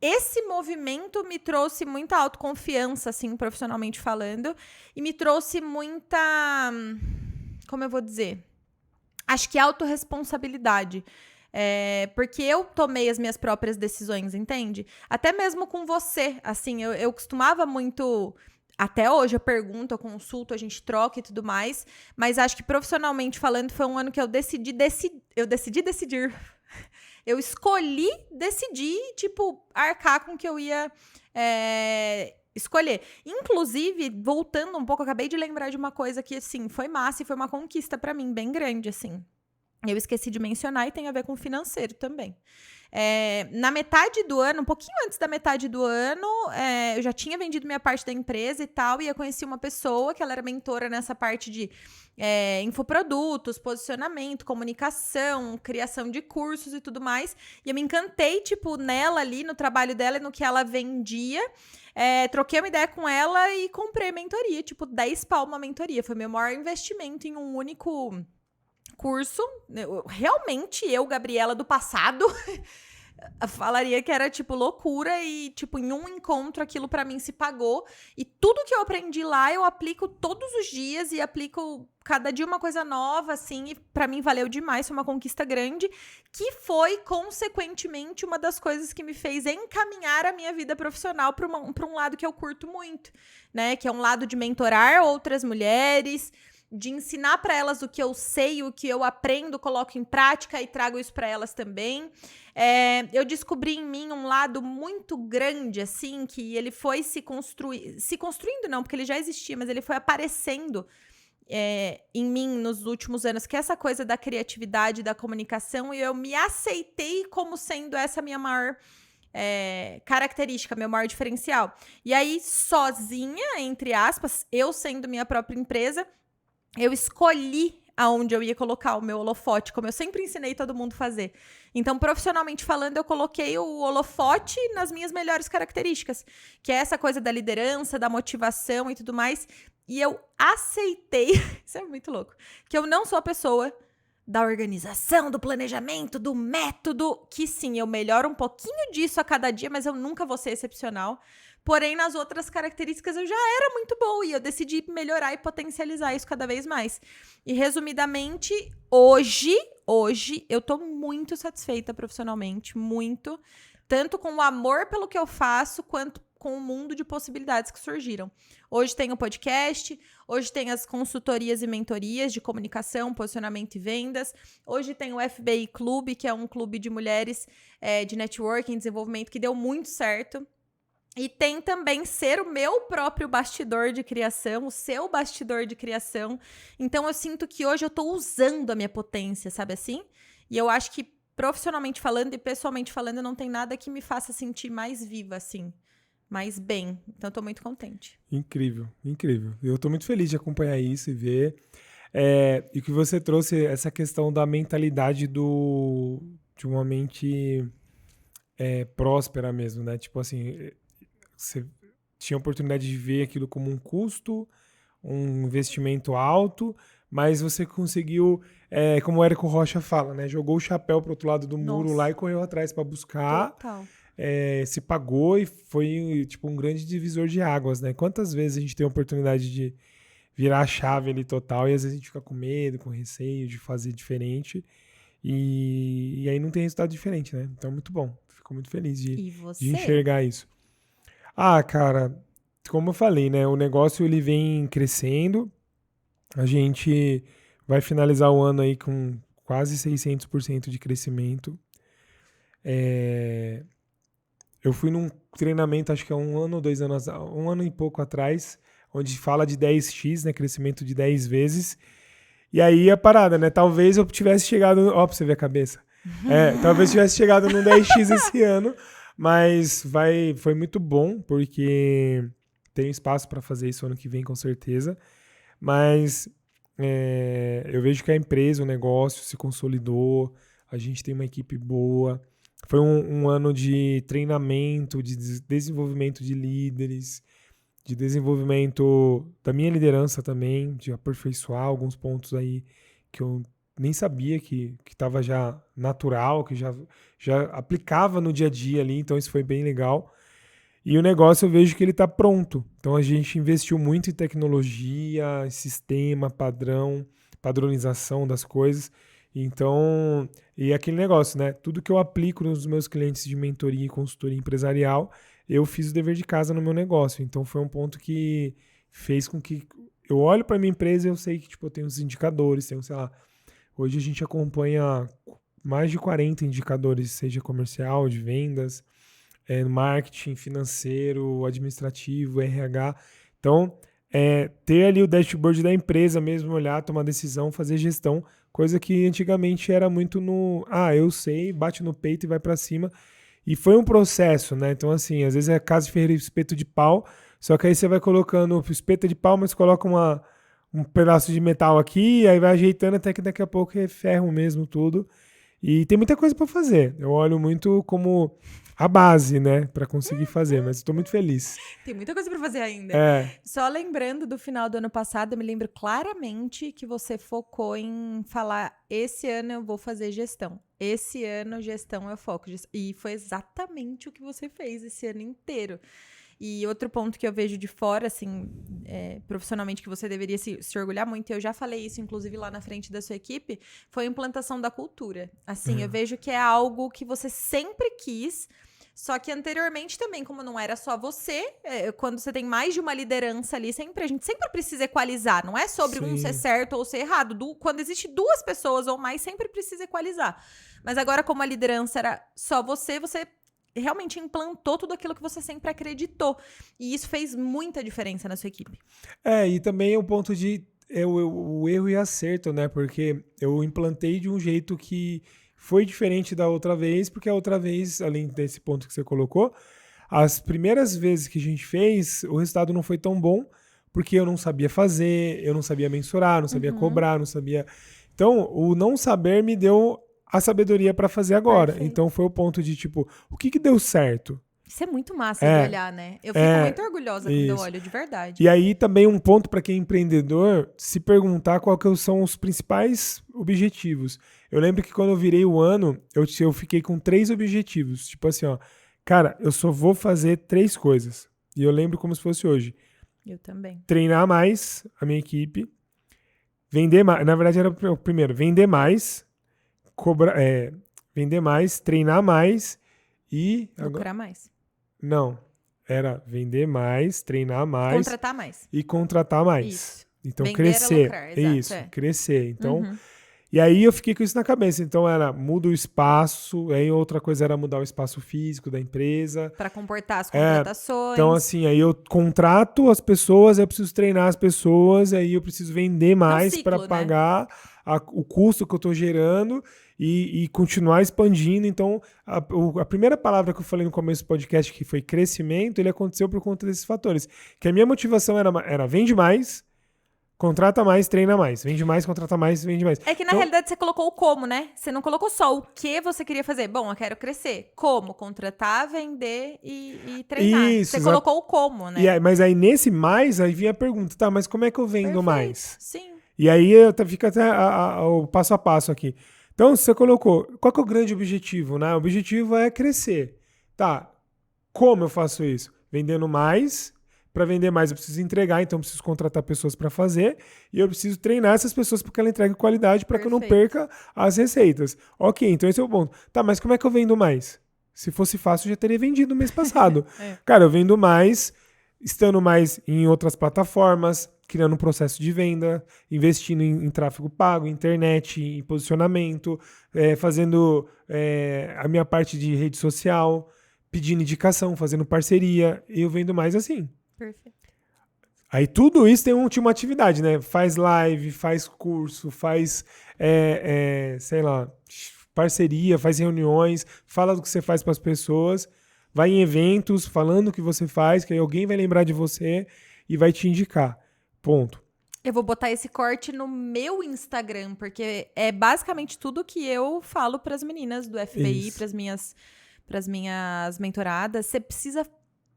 esse movimento me trouxe muita autoconfiança, assim, profissionalmente falando, e me trouxe muita, como eu vou dizer? Acho que autorresponsabilidade. Porque eu tomei as minhas próprias decisões, entende? Até mesmo com você, assim, eu costumava muito... Até hoje eu pergunto, eu consulto, a gente troca e tudo mais, mas acho que profissionalmente falando foi um ano que eu decidi decidir. Eu escolhi decidir, tipo, arcar com o que eu ia escolher. Inclusive, voltando um pouco, eu acabei de lembrar de uma coisa que, assim, foi massa e foi uma conquista pra mim, bem grande, assim. Eu esqueci de mencionar e tem a ver com financeiro também. Na metade do ano, um pouquinho antes da metade do ano, eu já tinha vendido minha parte da empresa e tal, e eu conheci uma pessoa que ela era mentora nessa parte de infoprodutos, posicionamento, comunicação, criação de cursos e tudo mais. E eu me encantei, tipo, nela ali, no trabalho dela e no que ela vendia. Troquei uma ideia com ela e comprei a mentoria, tipo, 10 pau uma mentoria. Foi meu maior investimento em um único curso. Realmente, eu, Gabriela do passado, falaria que era, tipo, loucura e, tipo, em um encontro aquilo pra mim se pagou. E tudo que eu aprendi lá, eu aplico todos os dias e aplico cada dia uma coisa nova, assim, e pra mim valeu demais, foi uma conquista grande, que foi, consequentemente, uma das coisas que me fez encaminhar a minha vida profissional pra um lado que eu curto muito, né? Que é um lado de mentorar outras mulheres, de ensinar para elas o que eu sei, o que eu aprendo, coloco em prática e trago isso para elas também. Eu descobri em mim um lado muito grande, assim, que ele foi se construindo não, porque ele já existia, mas ele foi aparecendo em mim nos últimos anos, que é essa coisa da criatividade, da comunicação, e eu me aceitei como sendo essa minha maior característica, meu maior diferencial. E aí, sozinha, entre aspas, eu sendo minha própria empresa, eu escolhi aonde eu ia colocar o meu holofote, como eu sempre ensinei todo mundo a fazer. Então, profissionalmente falando, eu coloquei o holofote nas minhas melhores características, que é essa coisa da liderança, da motivação e tudo mais. E eu aceitei, isso é muito louco, que eu não sou a pessoa da organização, do planejamento, do método, que sim, eu melhoro um pouquinho disso a cada dia, mas eu nunca vou ser excepcional. Porém, nas outras características eu já era muito boa e eu decidi melhorar e potencializar isso cada vez mais. E, resumidamente, hoje eu tô muito satisfeita profissionalmente, muito. Tanto com o amor pelo que eu faço, quanto com o mundo de possibilidades que surgiram. Hoje tem o podcast, hoje tem as consultorias e mentorias de comunicação, posicionamento e vendas. Hoje tem o FBI Clube, que é um clube de mulheres de networking, desenvolvimento, que deu muito certo. E tem também ser o meu próprio bastidor de criação, o seu bastidor de criação. Então, eu sinto que hoje eu tô usando a minha potência, sabe assim? E eu acho que, profissionalmente falando e pessoalmente falando, não tem nada que me faça sentir mais viva, assim, mais bem. Então, eu tô muito contente. Incrível, incrível. Eu tô muito feliz de acompanhar isso e ver. E que você trouxe essa questão da mentalidade de uma mente próspera mesmo, né? Tipo assim, você tinha a oportunidade de ver aquilo como um custo, um investimento alto, mas você conseguiu, como o Érico Rocha fala, né? Jogou o chapéu pro outro lado do muro lá e correu atrás para buscar. Total. Se pagou e foi tipo um grande divisor de águas, né? Quantas vezes a gente tem a oportunidade de virar a chave ali total e às vezes a gente fica com medo, com receio de fazer diferente e aí não tem resultado diferente, né? Então, muito bom. Fico muito feliz de enxergar isso. Cara, como eu falei, né? O negócio ele vem crescendo. A gente vai finalizar o ano aí com quase 600% de crescimento. Eu fui num treinamento, acho que há 1 ano ou 2 anos, 1 ano e pouco atrás, onde fala de 10x, né? Crescimento de 10 vezes. E aí a parada, né? Talvez eu tivesse chegado... Ó, pra você ver a cabeça. Talvez tivesse chegado no 10x esse ano. Mas foi muito bom, porque tem espaço para fazer isso ano que vem, com certeza. Mas eu vejo que a empresa, o negócio se consolidou, a gente tem uma equipe boa. Foi um ano de treinamento, de desenvolvimento de líderes, de desenvolvimento da minha liderança também, de aperfeiçoar alguns pontos aí que eu nem sabia que estava já natural, que já aplicava no dia a dia ali, então isso foi bem legal. E o negócio eu vejo que ele está pronto. Então a gente investiu muito em tecnologia, em sistema, padronização das coisas. Então, e aquele negócio, né? Tudo que eu aplico nos meus clientes de mentoria e consultoria empresarial, eu fiz o dever de casa no meu negócio. Então foi um ponto que fez com que eu olho para minha empresa e eu sei que tipo, eu tenho os indicadores, tenho, sei lá, hoje a gente acompanha mais de 40 indicadores, seja comercial, de vendas, marketing, financeiro, administrativo, RH. Então, ter ali o dashboard da empresa mesmo, olhar, tomar decisão, fazer gestão, coisa que antigamente era muito eu sei, bate no peito e vai para cima. E foi um processo, né? Então, assim, às vezes é casa de ferreiro e espeto de pau, só que aí você vai colocando o espeto de pau, mas coloca um pedaço de metal aqui, aí vai ajeitando até que daqui a pouco é ferro mesmo tudo. E tem muita coisa para fazer. Eu olho muito como a base, né, para conseguir fazer, mas estou muito feliz. Tem muita coisa para fazer ainda. Só lembrando do final do ano passado, eu me lembro claramente que você focou em falar: esse ano eu vou fazer gestão. Esse ano gestão é o foco. E foi exatamente o que você fez esse ano inteiro. E outro ponto que eu vejo de fora, assim, profissionalmente, que você deveria se orgulhar muito, e eu já falei isso, inclusive, lá na frente da sua equipe, foi a implantação da cultura. Assim, eu vejo que é algo que você sempre quis, só que anteriormente também, como não era só você, quando você tem mais de uma liderança ali, a gente sempre precisa equalizar. Não é sobre um ser certo ou ser errado. Quando existe duas pessoas ou mais, sempre precisa equalizar. Mas agora, como a liderança era só você realmente implantou tudo aquilo que você sempre acreditou. E isso fez muita diferença na sua equipe. E também é um ponto de o erro e acerto, né? Porque eu implantei de um jeito que foi diferente da outra vez, porque a outra vez, além desse ponto que você colocou, as primeiras vezes que a gente fez, o resultado não foi tão bom, porque eu não sabia fazer, eu não sabia mensurar, não sabia cobrar, não sabia... Então, o não saber me deu a sabedoria para fazer agora. Perfeito. Então, foi o ponto de, tipo, o que deu certo? Isso é muito massa de olhar, né? Eu fico muito orgulhosa quando eu olho, de verdade. E aí também um ponto para quem é empreendedor, se perguntar qual que são os principais objetivos. Eu lembro que quando eu virei o ano, eu fiquei com 3 objetivos. Tipo assim, ó, cara, eu só vou fazer 3 coisas. E eu lembro como se fosse hoje. Eu também. Treinar mais a minha equipe, vender mais. Na verdade era o primeiro, vender mais, vender mais, treinar mais e... Lucrar mais. Não, era vender mais, treinar mais. Contratar mais. E contratar mais. Isso. Então, vender crescer. Lucrar, exato, isso, crescer. Então, e aí eu fiquei com isso na cabeça. Então, era muda o espaço, aí outra coisa era mudar o espaço físico da empresa. Para comportar as contratações. Então, assim, aí eu contrato as pessoas, eu preciso treinar as pessoas, aí eu preciso vender mais para pagar o custo que eu estou gerando e continuar expandindo. Então, a primeira palavra que eu falei no começo do podcast, que foi crescimento, ele aconteceu por conta desses fatores. Que a minha motivação era vende mais, contrata mais, treina mais. Vende mais, contrata mais, vende mais. É que na realidade você colocou o como, né? Você não colocou só o que você queria fazer. Bom, eu quero crescer. Como? Contratar, vender e treinar. Isso, você colocou o como, né? Mas aí nesse mais, aí vinha a pergunta, tá, mas como é que eu vendo mais? Sim. E aí fica até o passo a passo aqui. Então, você colocou, qual que é o grande objetivo, né? O objetivo é crescer. Tá, como eu faço isso? Vendendo mais. Para vender mais, eu preciso entregar, então eu preciso contratar pessoas para fazer e eu preciso treinar essas pessoas para que ela entregue qualidade para que eu não perca as receitas. Ok, então esse é o ponto. Tá, mas como é que eu vendo mais? Se fosse fácil, eu já teria vendido no mês passado. Cara, eu vendo mais, estando mais em outras plataformas, criando um processo de venda, investindo em tráfego pago, internet, em posicionamento, fazendo a minha parte de rede social, pedindo indicação, fazendo parceria, e eu vendo mais assim. Perfeito. Aí tudo isso tem uma atividade, né? Faz live, faz curso, faz, sei lá, parceria, faz reuniões, fala do que você faz para as pessoas, vai em eventos falando o que você faz, que aí alguém vai lembrar de você e vai te indicar. Ponto. Eu vou botar esse corte no meu Instagram, porque é basicamente tudo que eu falo para as meninas do FBI, para as minhas mentoradas. Você precisa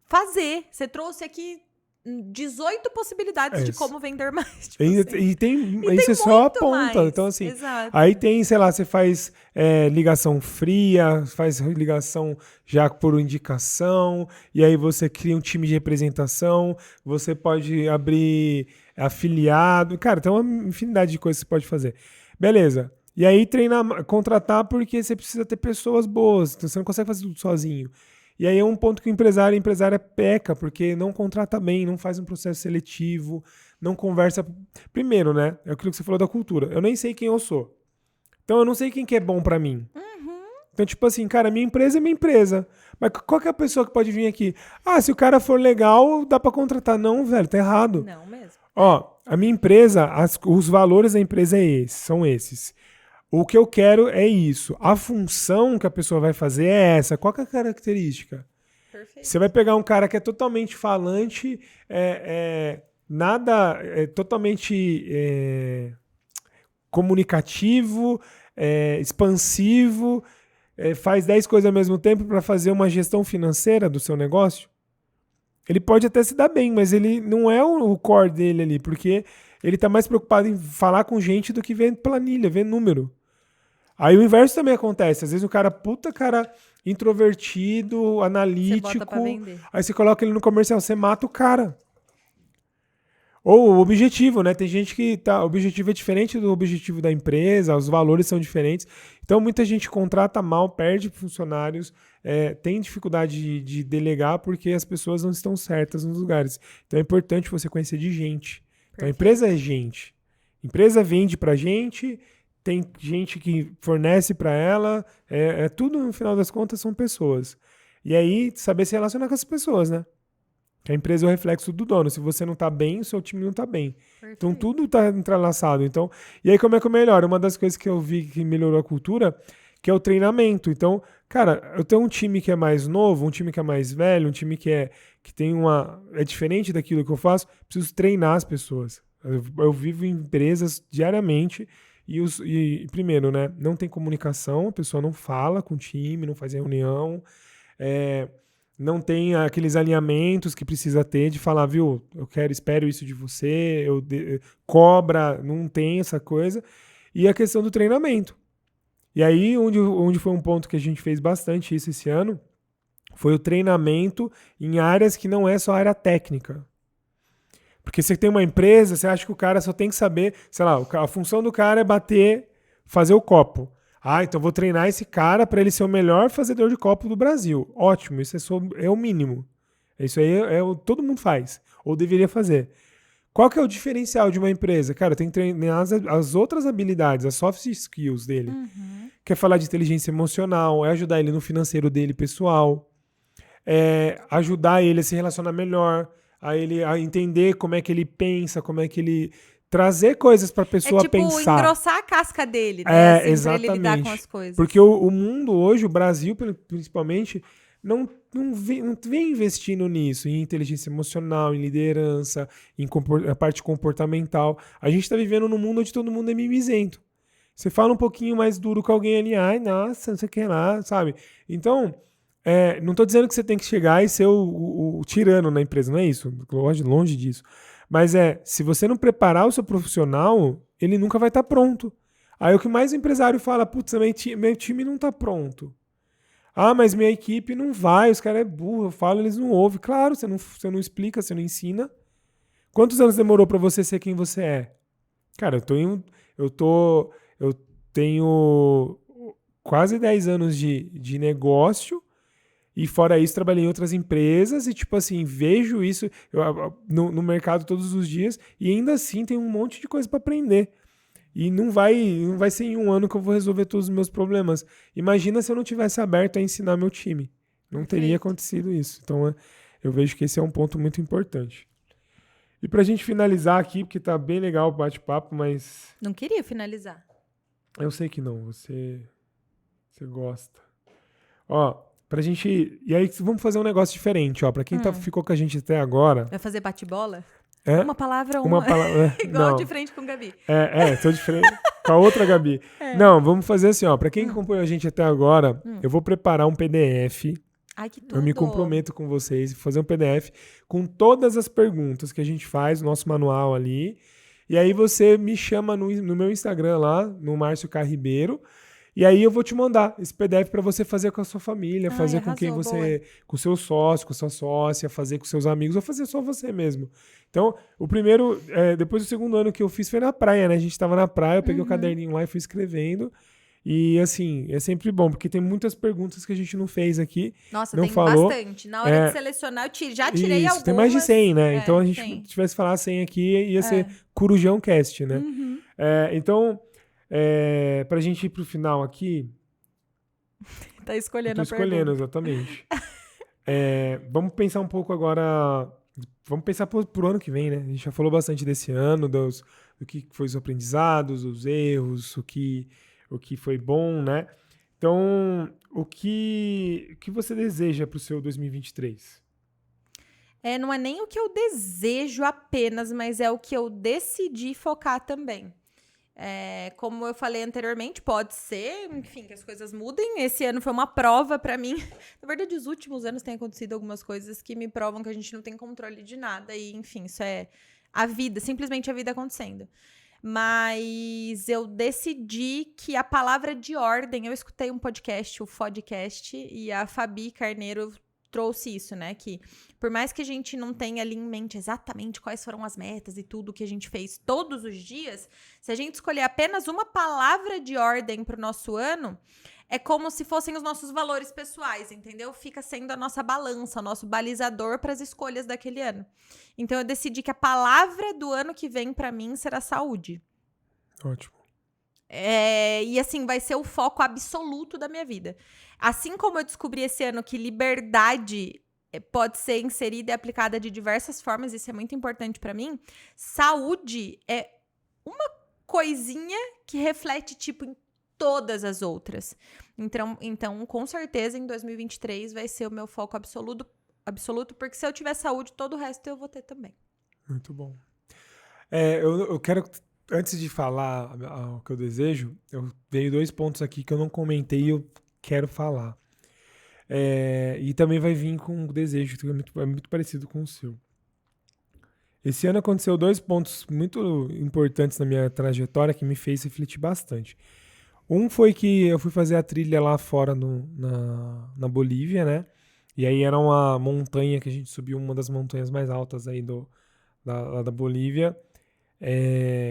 fazer. Você trouxe aqui 18 possibilidades de como vender mais. Tipo E isso é só a ponta. Mais. Então, assim, Exato. aí tem, sei lá, você faz ligação fria, faz ligação já por indicação, e aí você cria um time de representação, você pode abrir afiliado. Cara, tem uma infinidade de coisas que você pode fazer. Beleza. E aí contratar porque você precisa ter pessoas boas, então você não consegue fazer tudo sozinho. E aí é um ponto que a empresária peca, porque não contrata bem, não faz um processo seletivo, não conversa. Primeiro, né? É aquilo que você falou da cultura. Eu nem sei quem eu sou. Então eu não sei quem que é bom pra mim. Então, tipo assim, cara, minha empresa é minha empresa. Mas qual que é a pessoa que pode vir aqui? Ah, se o cara for legal, dá pra contratar. Não, velho, tá errado. Não mesmo. Ó, a minha empresa, os valores da empresa são esses. O que eu quero é isso. A função que a pessoa vai fazer é essa. Qual que é a característica? Perfeito. Você vai pegar um cara que é totalmente falante, totalmente comunicativo, expansivo, faz 10 coisas ao mesmo tempo para fazer uma gestão financeira do seu negócio. Ele pode até se dar bem, mas ele não é o core dele ali, porque ele está mais preocupado em falar com gente do que ver planilha, ver número. Aí o inverso também acontece. Às vezes o cara introvertido, analítico. Você bota pra vender. Aí você coloca ele no comercial, você mata o cara. Ou o objetivo, né? Tem gente que o objetivo é diferente do objetivo da empresa, os valores são diferentes. Então muita gente contrata mal, perde funcionários, tem dificuldade de delegar porque as pessoas não estão certas nos lugares. Então é importante você conhecer de gente. Então a empresa é gente. A empresa vende pra gente. Tem gente que fornece para ela, tudo no final das contas são pessoas. E aí, saber se relacionar com as pessoas, né? A empresa é o reflexo do dono. Se você não tá bem, o seu time não tá bem. Perfeito. Então, tudo tá entrelaçado. Então, e aí, como é que eu melhoro? Uma das coisas que eu vi que melhorou a cultura, que é o treinamento. Então, cara, eu tenho um time que é mais novo, um time que é mais velho, um time que tem é diferente daquilo que eu faço, preciso treinar as pessoas. Eu vivo em empresas diariamente. E primeiro, né, não tem comunicação, a pessoa não fala com o time, não faz reunião, não tem aqueles alinhamentos que precisa ter de falar, viu, espero isso de você, cobra, não tem essa coisa. E a questão do treinamento. E aí, onde foi um ponto que a gente fez bastante isso esse ano, foi o treinamento em áreas que não é só área técnica. Porque você tem uma empresa, você acha que o cara só tem que saber, sei lá, a função do cara é fazer o copo. Ah, então vou treinar esse cara para ele ser o melhor fazedor de copo do Brasil. Ótimo, isso é o mínimo. Isso aí todo mundo faz, ou deveria fazer. Qual que é o diferencial de uma empresa? Cara, tem que treinar as outras habilidades, as soft skills dele. Quer falar de inteligência emocional, ajudar ele no financeiro dele pessoal, ajudar ele a se relacionar melhor, a entender como é que ele pensa, como é que ele... Trazer coisas para a pessoa pensar. Engrossar a casca dele, né? Assim, Exatamente. Pra ele lidar com as coisas. Porque o mundo hoje, o Brasil principalmente, não vem investindo nisso, em inteligência emocional, em liderança, em a parte comportamental. A gente está vivendo num mundo onde todo mundo é mimizento. Você fala um pouquinho mais duro com alguém ali, ai, nossa, não sei o que lá, sabe? Então... não estou dizendo que você tem que chegar e ser o tirano na empresa, não é isso, longe disso. Mas se você não preparar o seu profissional, ele nunca vai estar pronto. Aí o que mais o empresário fala, putz, meu time não está pronto. Ah, mas minha equipe não vai, os caras é burro, eu falo, eles não ouvem. Claro, você não explica, você não ensina. Quantos anos demorou para você ser quem você é? Cara, eu tenho quase 10 anos de negócio. E fora isso, trabalhei em outras empresas e, tipo assim, vejo isso no mercado todos os dias e ainda assim tem um monte de coisa para aprender. E não vai ser em um ano que eu vou resolver todos os meus problemas. Imagina se eu não tivesse aberto a ensinar meu time. Não teria acontecido isso. Então, eu vejo que esse é um ponto muito importante. E pra gente finalizar aqui, porque tá bem legal o bate-papo, mas... Não queria finalizar. Eu sei que não, você gosta. Ó... Pra gente... E aí, vamos fazer um negócio diferente, ó. Pra quem ficou com a gente até agora... Vai fazer bate-bola? Uma palavra. Igual de frente com a Gabi. Tô de frente com a outra Gabi. Não, vamos fazer assim, ó. Pra quem acompanhou a gente até agora, eu vou preparar um PDF Ai, que tudo. Eu me comprometo com vocês, fazer um PDF com todas as perguntas que a gente faz, o nosso manual ali. E aí você me chama no meu Instagram lá, no Márcio K. Ribeiro. E aí eu vou te mandar esse PDF para você fazer com a sua família, fazer com quem você, com o seu sócio, com a sua sócia, fazer com seus amigos, ou fazer só você mesmo. Então, o primeiro, depois do segundo ano que eu fiz foi na praia, né? A gente tava na praia, eu peguei o caderninho lá e fui escrevendo. E assim, é sempre bom, porque tem muitas perguntas que a gente não fez aqui. Nossa, não tem falou. Bastante. Na hora de selecionar, já tirei Isso, algumas. tem mais de 100, né? Então a gente tem. tivesse falar 100 aqui, ia ser Corujão Cast, né? Então, pra gente ir pro final aqui... Tá escolhendo a pergunta. Tô escolhendo, exatamente. Vamos pensar um pouco agora... Vamos pensar pro ano que vem, né? A gente já falou bastante desse ano, do que foi os aprendizados, os erros, o que foi bom, né? Então, o que você deseja pro seu 2023? Não é nem o que eu desejo apenas, mas é o que eu decidi focar também. Como eu falei anteriormente, pode ser, enfim, que as coisas mudem. Esse ano foi uma prova pra mim. Na verdade, os últimos anos têm acontecido algumas coisas que me provam que a gente não tem controle de nada. E, enfim, isso é a vida, simplesmente a vida acontecendo. Mas eu decidi que a palavra de ordem... Eu escutei um podcast, o Fodcast, e a Fabi Carneiro trouxe isso, né? Que por mais que a gente não tenha ali em mente exatamente quais foram as metas e tudo que a gente fez todos os dias, se a gente escolher apenas uma palavra de ordem para o nosso ano, é como se fossem os nossos valores pessoais, entendeu? Fica sendo a nossa balança, o nosso balizador para as escolhas daquele ano. Então eu decidi que a palavra do ano que vem para mim será saúde. Ótimo. E assim, vai ser o foco absoluto da minha vida. Assim como eu descobri esse ano que liberdade pode ser inserida e aplicada de diversas formas, isso é muito importante para mim, saúde é uma coisinha que reflete, tipo, em todas as outras. Então, com certeza, em 2023 vai ser o meu foco absoluto, porque se eu tiver saúde, todo o resto eu vou ter também. Muito bom. Eu quero... Antes de falar o que eu desejo, eu veio 2 pontos aqui que eu não comentei e eu quero falar. E também vai vir com um desejo que é muito parecido com o seu. Esse ano aconteceu 2 pontos muito importantes na minha trajetória que me fez refletir bastante. Um foi que eu fui fazer a trilha lá fora na Bolívia, né? E aí era uma montanha que a gente subiu, uma das montanhas mais altas aí lá da Bolívia.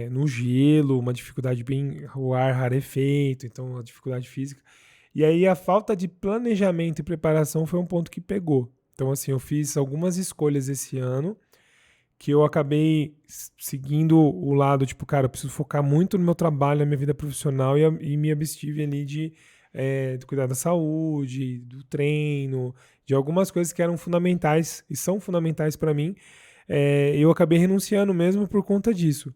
No gelo, uma dificuldade bem... O ar rarefeito, então a dificuldade física. E aí a falta de planejamento e preparação foi um ponto que pegou. Então, assim, eu fiz algumas escolhas esse ano que eu acabei seguindo o lado, tipo, cara, eu preciso focar muito no meu trabalho, na minha vida profissional e me abstive ali de cuidar da saúde, do treino, de algumas coisas que eram fundamentais e são fundamentais para mim. Eu acabei renunciando mesmo por conta disso.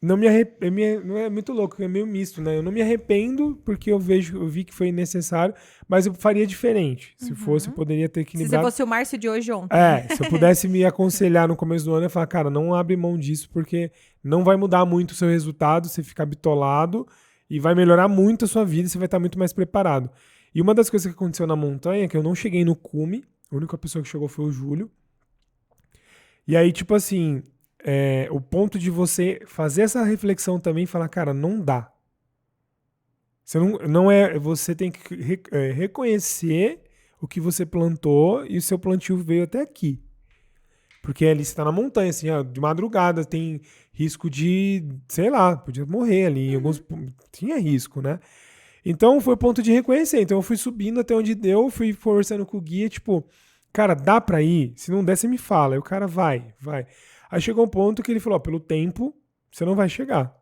Não é muito louco, é meio misto, né? Eu não me arrependo porque eu vi que foi necessário, mas eu faria diferente. Se fosse, eu poderia ter equilibrado. Se você fosse o Márcio de hoje ontem. Se eu pudesse me aconselhar no começo do ano, eu ia falar, cara, não abre mão disso porque não vai mudar muito o seu resultado, você ficar bitolado e vai melhorar muito a sua vida, você vai estar muito mais preparado. E uma das coisas que aconteceu na montanha é que eu não cheguei no cume, a única pessoa que chegou foi o Júlio. E aí, tipo assim, o ponto de você fazer essa reflexão também e falar, cara, não dá. Você tem que reconhecer o que você plantou e o seu plantio veio até aqui. Porque ali você tá na montanha, assim, de madrugada, tem risco de, sei lá, podia morrer ali. Tinha risco, né? Então foi o ponto de reconhecer. Então eu fui subindo até onde deu, fui conversando com o guia, tipo... Cara, dá pra ir? Se não der, você me fala. Aí o cara vai. Aí chegou um ponto que ele falou, pelo tempo, você não vai chegar.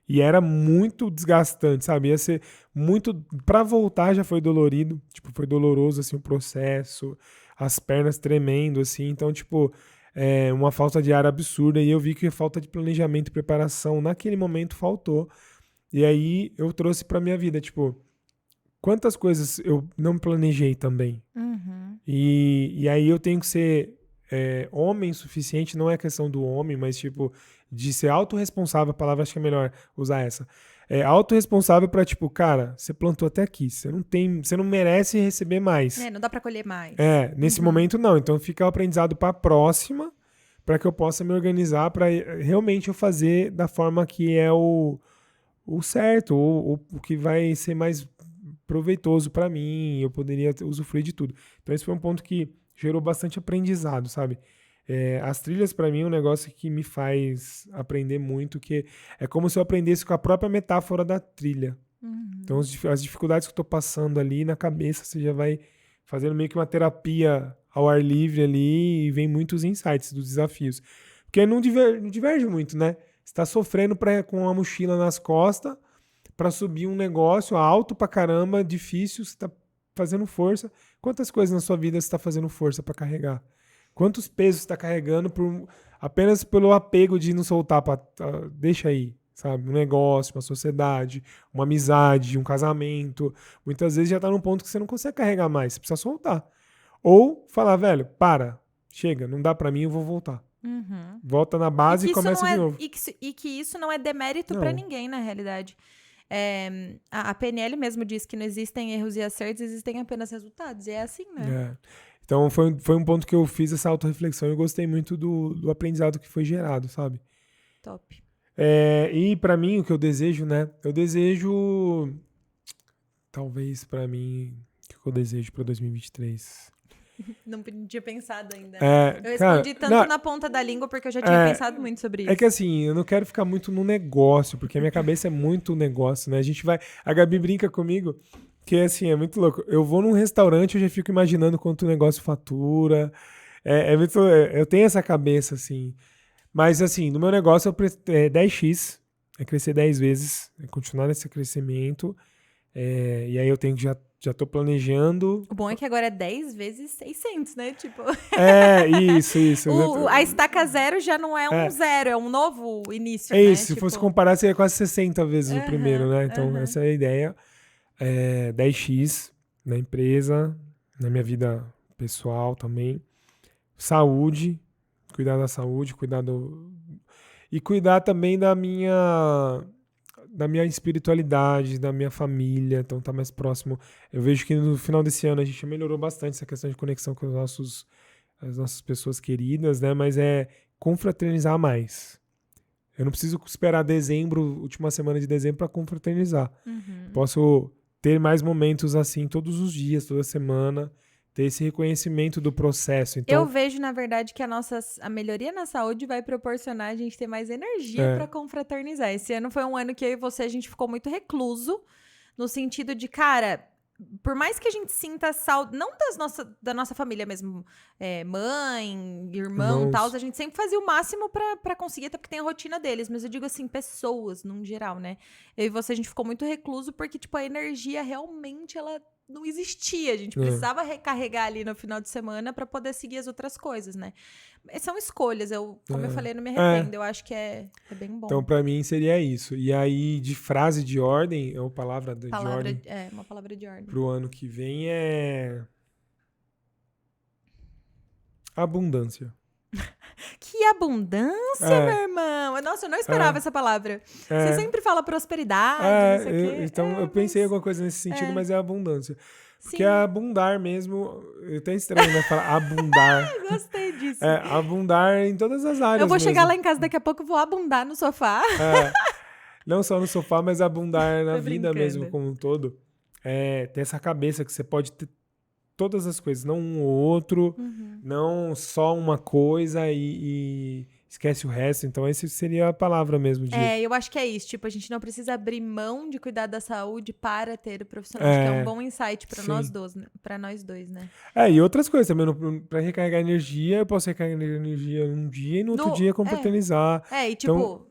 E era muito desgastante, sabe? Ia ser muito... Pra voltar já foi dolorido. Tipo, foi doloroso, assim, o processo. As pernas tremendo, assim. Então, tipo, uma falta de ar absurda. E eu vi que a falta de planejamento e preparação naquele momento faltou. E aí eu trouxe pra minha vida, tipo... Quantas coisas eu não planejei também. E aí eu tenho que ser homem suficiente, não é questão do homem, mas tipo, de ser autorresponsável, a palavra acho que é melhor usar essa. autorresponsável pra, tipo, cara, você plantou até aqui, você não merece receber mais. Não dá pra colher mais. Nesse momento não. Então fica o aprendizado pra próxima, pra que eu possa me organizar pra realmente eu fazer da forma que é o certo, ou o que vai ser mais proveitoso pra mim, eu poderia usufruir de tudo. Então esse foi um ponto que gerou bastante aprendizado, sabe? As trilhas, pra mim, é um negócio que me faz aprender muito, que é como se eu aprendesse com a própria metáfora da trilha. Então, as dificuldades que eu tô passando ali na cabeça, você já vai fazendo meio que uma terapia ao ar livre ali e vem muitos insights dos desafios. Porque não diverge muito, né? Você tá sofrendo com uma mochila nas costas pra subir um negócio alto pra caramba, difícil, você tá fazendo força. Quantas coisas na sua vida você tá fazendo força pra carregar? Quantos pesos você está carregando apenas pelo apego de não soltar, deixa aí, sabe? Um negócio, uma sociedade, uma amizade, um casamento. Muitas vezes já está num ponto que você não consegue carregar mais, você precisa soltar. Ou falar, velho, chega, não dá para mim, eu vou voltar. Volta na base e começa de novo. E que isso não é demérito para ninguém, na realidade. A PNL mesmo diz que não existem erros e acertos, existem apenas resultados. E é assim, né? Então foi um ponto que eu fiz essa autorreflexão e eu gostei muito do aprendizado que foi gerado, sabe? Top. E pra mim, o que eu desejo, né? Eu desejo, talvez pra mim, o que eu desejo pra 2023? Não tinha pensado ainda. Eu respondi tanto na ponta da língua porque eu já tinha pensado muito sobre isso. É que assim, eu não quero ficar muito no negócio, porque a minha cabeça é muito negócio, né? A Gabi brinca comigo que assim, é muito louco. Eu vou num restaurante, eu já fico imaginando quanto o negócio fatura. Eu tenho essa cabeça, assim. Mas assim, no meu negócio é 10x, é crescer 10 vezes, é continuar nesse crescimento. E aí eu tenho que já tô planejando. O bom é que agora é 10 vezes 600, né? Tipo... Isso. A estaca zero já não é um zero, é um novo início, né? Isso, se fosse comparar, seria quase 60 vezes o primeiro, né? Então, essa é a ideia. 10x na empresa, na minha vida pessoal também. Saúde, cuidar da saúde, e cuidar também da minha espiritualidade, da minha família, então tá mais próximo. Eu vejo que no final desse ano a gente melhorou bastante essa questão de conexão com as nossas pessoas queridas, né? Mas é confraternizar mais. Eu não preciso esperar dezembro, última semana de dezembro, para confraternizar. Posso ter mais momentos assim todos os dias, toda semana, ter esse reconhecimento do processo. Então, eu vejo, na verdade, que a melhoria na saúde vai proporcionar a gente ter mais energia para confraternizar. Esse ano foi um ano que eu e você, a gente ficou muito recluso, no sentido de, cara, por mais que a gente sinta saudade, não da nossa família mesmo, mãe, irmão e tal, a gente sempre fazia o máximo pra conseguir, até porque tem a rotina deles, mas eu digo assim, pessoas, num geral, né? Eu e você, a gente ficou muito recluso porque, tipo, a energia realmente, ela não existia, a gente precisava recarregar ali no final de semana pra poder seguir as outras coisas, né? São escolhas, como eu falei, eu não me arrependo, eu acho que é bem bom. Então, pra mim, seria isso. E aí, de frase de ordem, ou palavra de ordem... uma palavra de ordem. Pro ano que vem é... abundância. Que abundância, meu irmão! Nossa, eu não esperava essa palavra. Você sempre fala prosperidade, não sei o quê. Então, eu pensei em alguma coisa nesse sentido, mas é abundância. Porque é abundar mesmo, é até estranho, né? Falar abundar. Gostei disso. Abundar em todas as áreas. Eu vou mesmo. chegar lá em casa daqui a pouco, vou abundar no sofá. Não só no sofá, mas abundar na vida mesmo como um todo. Ter essa cabeça que você pode ter todas as coisas, não um ou outro, não só uma coisa e esquece o resto. Então, essa seria a palavra mesmo. Eu acho que é isso. Tipo, a gente não precisa abrir mão de cuidar da saúde para ter o profissional. Acho que é um bom insight para nós dois, né? E outras coisas também. Para recarregar energia, eu posso recarregar energia um dia e no outro dia confraternizar. E tipo,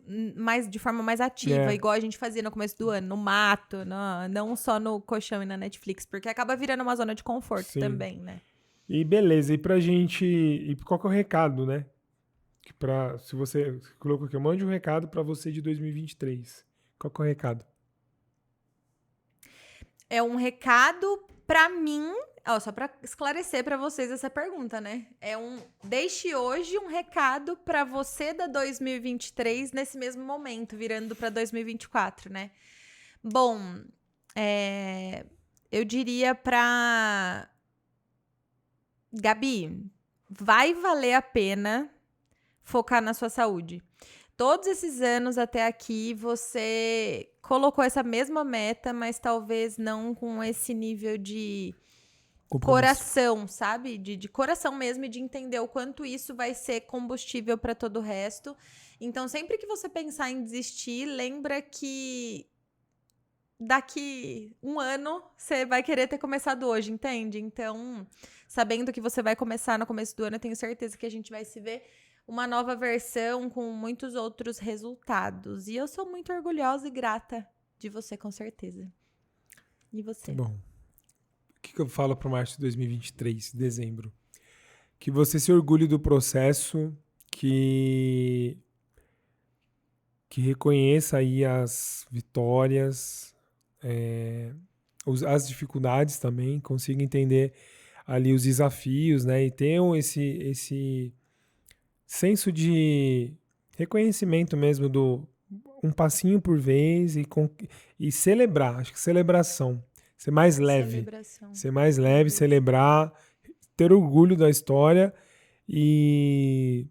de forma mais ativa, igual a gente fazia no começo do ano, no mato, não só no colchão e na Netflix, porque acaba virando uma zona de conforto também, né? E beleza, e pra gente... E qual que é o recado, né? Se você colocou aqui, eu mande um recado pra você de 2023. Qual que é o recado? É um recado pra mim, só pra esclarecer pra vocês essa pergunta, né? Deixe hoje um recado pra você da 2023 nesse mesmo momento, virando pra 2024, né? Bom, eu diria pra Gabi, vai valer a pena focar na sua saúde. Todos esses anos até aqui, você colocou essa mesma meta, mas talvez não com esse nível de coração, sabe? De coração mesmo e de entender o quanto isso vai ser combustível para todo o resto. Então, sempre que você pensar em desistir, lembra que daqui um ano você vai querer ter começado hoje, entende? Então, sabendo que você vai começar no começo do ano, eu tenho certeza que a gente vai se ver uma nova versão com muitos outros resultados. E eu sou muito orgulhosa e grata de você, com certeza. E você? Tá bom. O que eu falo para março de 2023, dezembro? Que você se orgulhe do processo, que reconheça aí as vitórias, as dificuldades também, consiga entender ali os desafios, né? E tenham esse senso de reconhecimento mesmo do um passinho por vez e celebrar, acho que celebração, ser mais leve, celebrar, ter orgulho da história e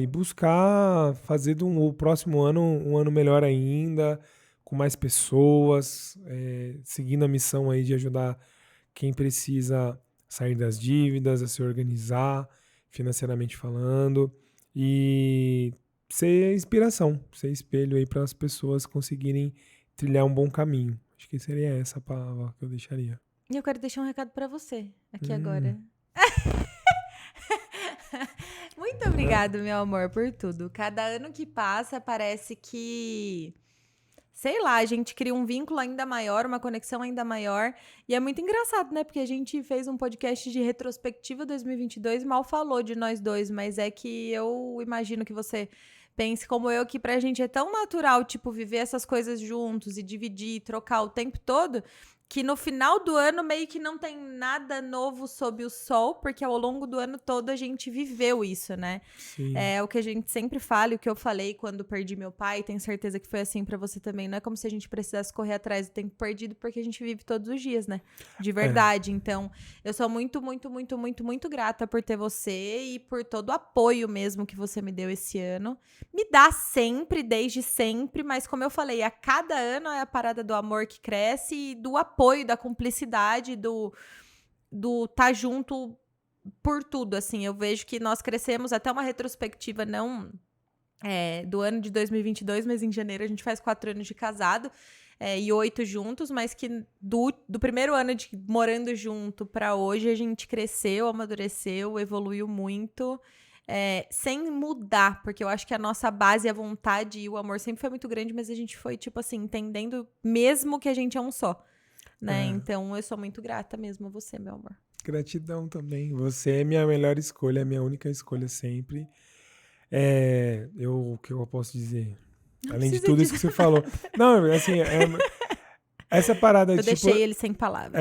buscar fazer o próximo ano um ano melhor ainda, com mais pessoas, seguindo a missão aí de ajudar quem precisa sair das dívidas, a se organizar, financeiramente falando, e ser inspiração, ser espelho aí para as pessoas conseguirem trilhar um bom caminho. Acho que seria essa a palavra que eu deixaria. E eu quero deixar um recado para você aqui agora. Muito obrigado, meu amor, por tudo. Cada ano que passa, parece que, sei lá, a gente cria um vínculo ainda maior, uma conexão ainda maior. E é muito engraçado, né? Porque a gente fez um podcast de retrospectiva 2022 e mal falou de nós dois. Mas é que eu imagino que você pense como eu, que pra gente é tão natural, tipo, viver essas coisas juntos e dividir, trocar o tempo todo, que no final do ano meio que não tem nada novo sob o sol, porque ao longo do ano todo a gente viveu isso, né? Sim. É o que a gente sempre fala e o que eu falei quando perdi meu pai, tenho certeza que foi assim pra você também. Não é como se a gente precisasse correr atrás do tempo perdido, porque a gente vive todos os dias, né? De verdade. Então, eu sou muito, muito, muito, muito, muito grata por ter você e por todo o apoio mesmo que você me deu esse ano. Me dá sempre, desde sempre, mas como eu falei, a cada ano é a parada do amor que cresce e do apoio, da cumplicidade, do tá junto por tudo, assim. Eu vejo que nós crescemos até uma retrospectiva, não do ano de 2022, mas em janeiro a gente faz 4 anos de casado e 8 juntos, mas que do primeiro ano de morando junto para hoje a gente cresceu, amadureceu, evoluiu muito. Sem mudar, porque eu acho que a nossa base, a vontade e o amor sempre foi muito grande, mas a gente foi, tipo assim, entendendo mesmo que a gente é um só, né? Então, eu sou muito grata mesmo a você, meu amor. Gratidão também. Você é minha melhor escolha, minha única escolha sempre. O que eu posso dizer? Não Além de tudo isso que você falou. Não, assim, essa parada, eu deixei ele sem palavras.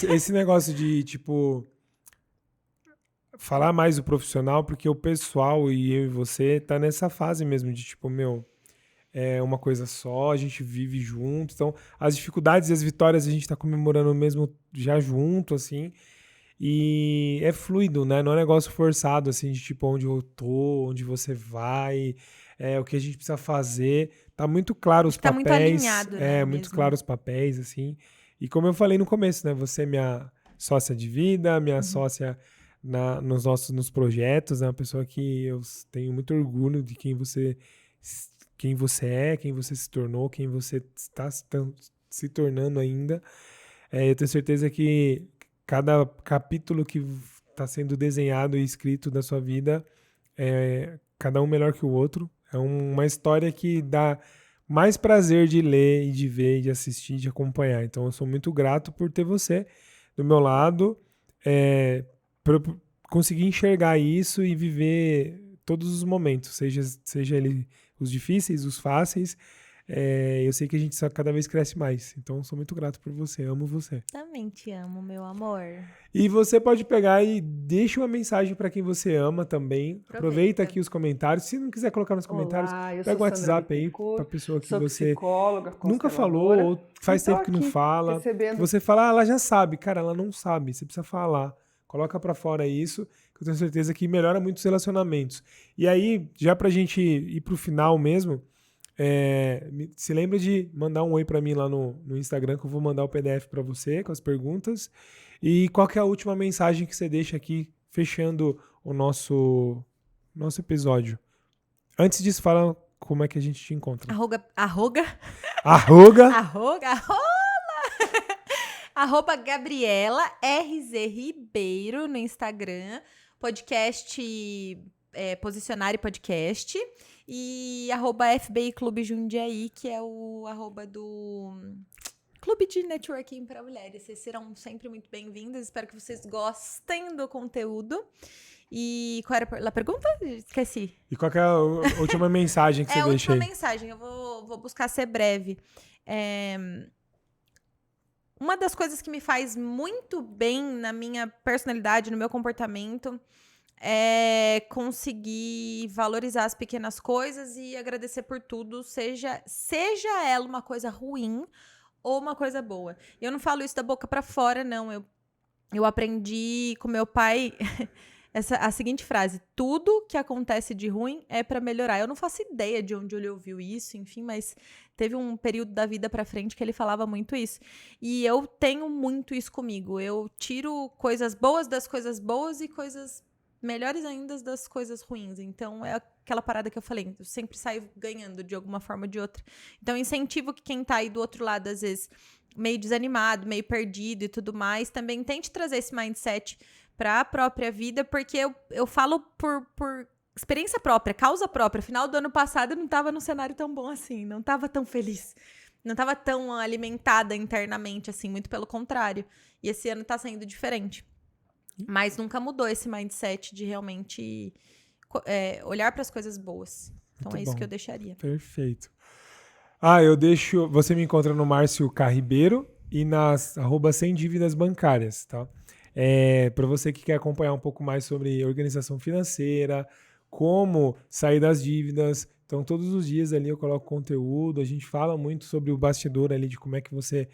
Esse negócio de, tipo, falar mais do profissional, porque o pessoal e eu e você tá nessa fase mesmo de, tipo, é uma coisa só, a gente vive junto. Então, as dificuldades e as vitórias a gente tá comemorando mesmo já junto, assim. E é fluido, né? Não é um negócio forçado, assim, de tipo, onde eu tô, onde você vai, o que a gente precisa fazer. Tá muito claro os papéis. Tá muito alinhado, né? Muito claro os papéis, assim. E como eu falei no começo, né? Você é minha sócia de vida, minha sócia nos projetos, é uma pessoa que eu tenho muito orgulho de quem você é, quem você se tornou, quem você está se tornando ainda. Eu tenho certeza que cada capítulo que está sendo desenhado e escrito da sua vida cada um melhor que o outro. É uma história que dá mais prazer de ler e de ver, de assistir, de acompanhar. Então eu sou muito grato por ter você do meu lado, para conseguir enxergar isso e viver todos os momentos, seja ele os difíceis, os fáceis, Eu sei que a gente só cada vez cresce mais. Então, sou muito grato por você. Amo você. Também te amo, meu amor. E você pode pegar e deixa uma mensagem para quem você ama também. Aproveita aqui os comentários. Se não quiser colocar nos comentários, pega o WhatsApp aí para a pessoa que você nunca falou ou faz tempo que não fala. Que você fala, ela já sabe. Cara, ela não sabe. Você precisa falar. Coloca para fora isso, que eu tenho certeza que melhora muito os relacionamentos. E aí, já pra gente ir pro final mesmo, se lembra de mandar um oi pra mim lá no Instagram, que eu vou mandar o PDF pra você com as perguntas. E qual que é a última mensagem que você deixa aqui, fechando o nosso episódio? Antes disso, fala como é que a gente te encontra. Arroga? Arroba Gabriela RZ Ribeiro no Instagram, podcast Posicionário Podcast, e arroba FBI Clube Jundiaí, que é o arroba do Clube de Networking para Mulheres. Vocês serão sempre muito bem-vindas, espero que vocês gostem do conteúdo. E qual era a pergunta? Esqueci. E qual que é a última mensagem que você deixa aí? A última mensagem, eu vou buscar ser breve. Uma das coisas que me faz muito bem na minha personalidade, no meu comportamento, é conseguir valorizar as pequenas coisas e agradecer por tudo, seja ela uma coisa ruim ou uma coisa boa. Eu não falo isso da boca pra fora, não. Eu aprendi com meu pai a seguinte frase: tudo que acontece de ruim é pra melhorar. Eu não faço ideia de onde ele ouviu isso, enfim, mas teve um período da vida pra frente que ele falava muito isso. E eu tenho muito isso comigo. Eu tiro coisas boas das coisas boas e coisas melhores ainda das coisas ruins. Então, é aquela parada que eu falei, eu sempre saio ganhando de alguma forma ou de outra. Então, incentivo que quem tá aí do outro lado, às vezes, meio desanimado, meio perdido e tudo mais, também tente trazer esse mindset para a própria vida, porque eu falo por experiência própria, causa própria. Final do ano passado eu não estava num cenário tão bom assim, não estava tão feliz, não estava tão alimentada internamente assim, muito pelo contrário. E esse ano está sendo diferente. Mas nunca mudou esse mindset de realmente olhar para as coisas boas. Então muito é isso bom. Que eu deixaria. Perfeito. Você me encontra no Márcio K. Ribeiro e nas @sem dívidas bancárias, tá? Para você que quer acompanhar um pouco mais sobre organização financeira, como sair das dívidas. Então, todos os dias ali eu coloco conteúdo, a gente fala muito sobre o bastidor ali de como é que você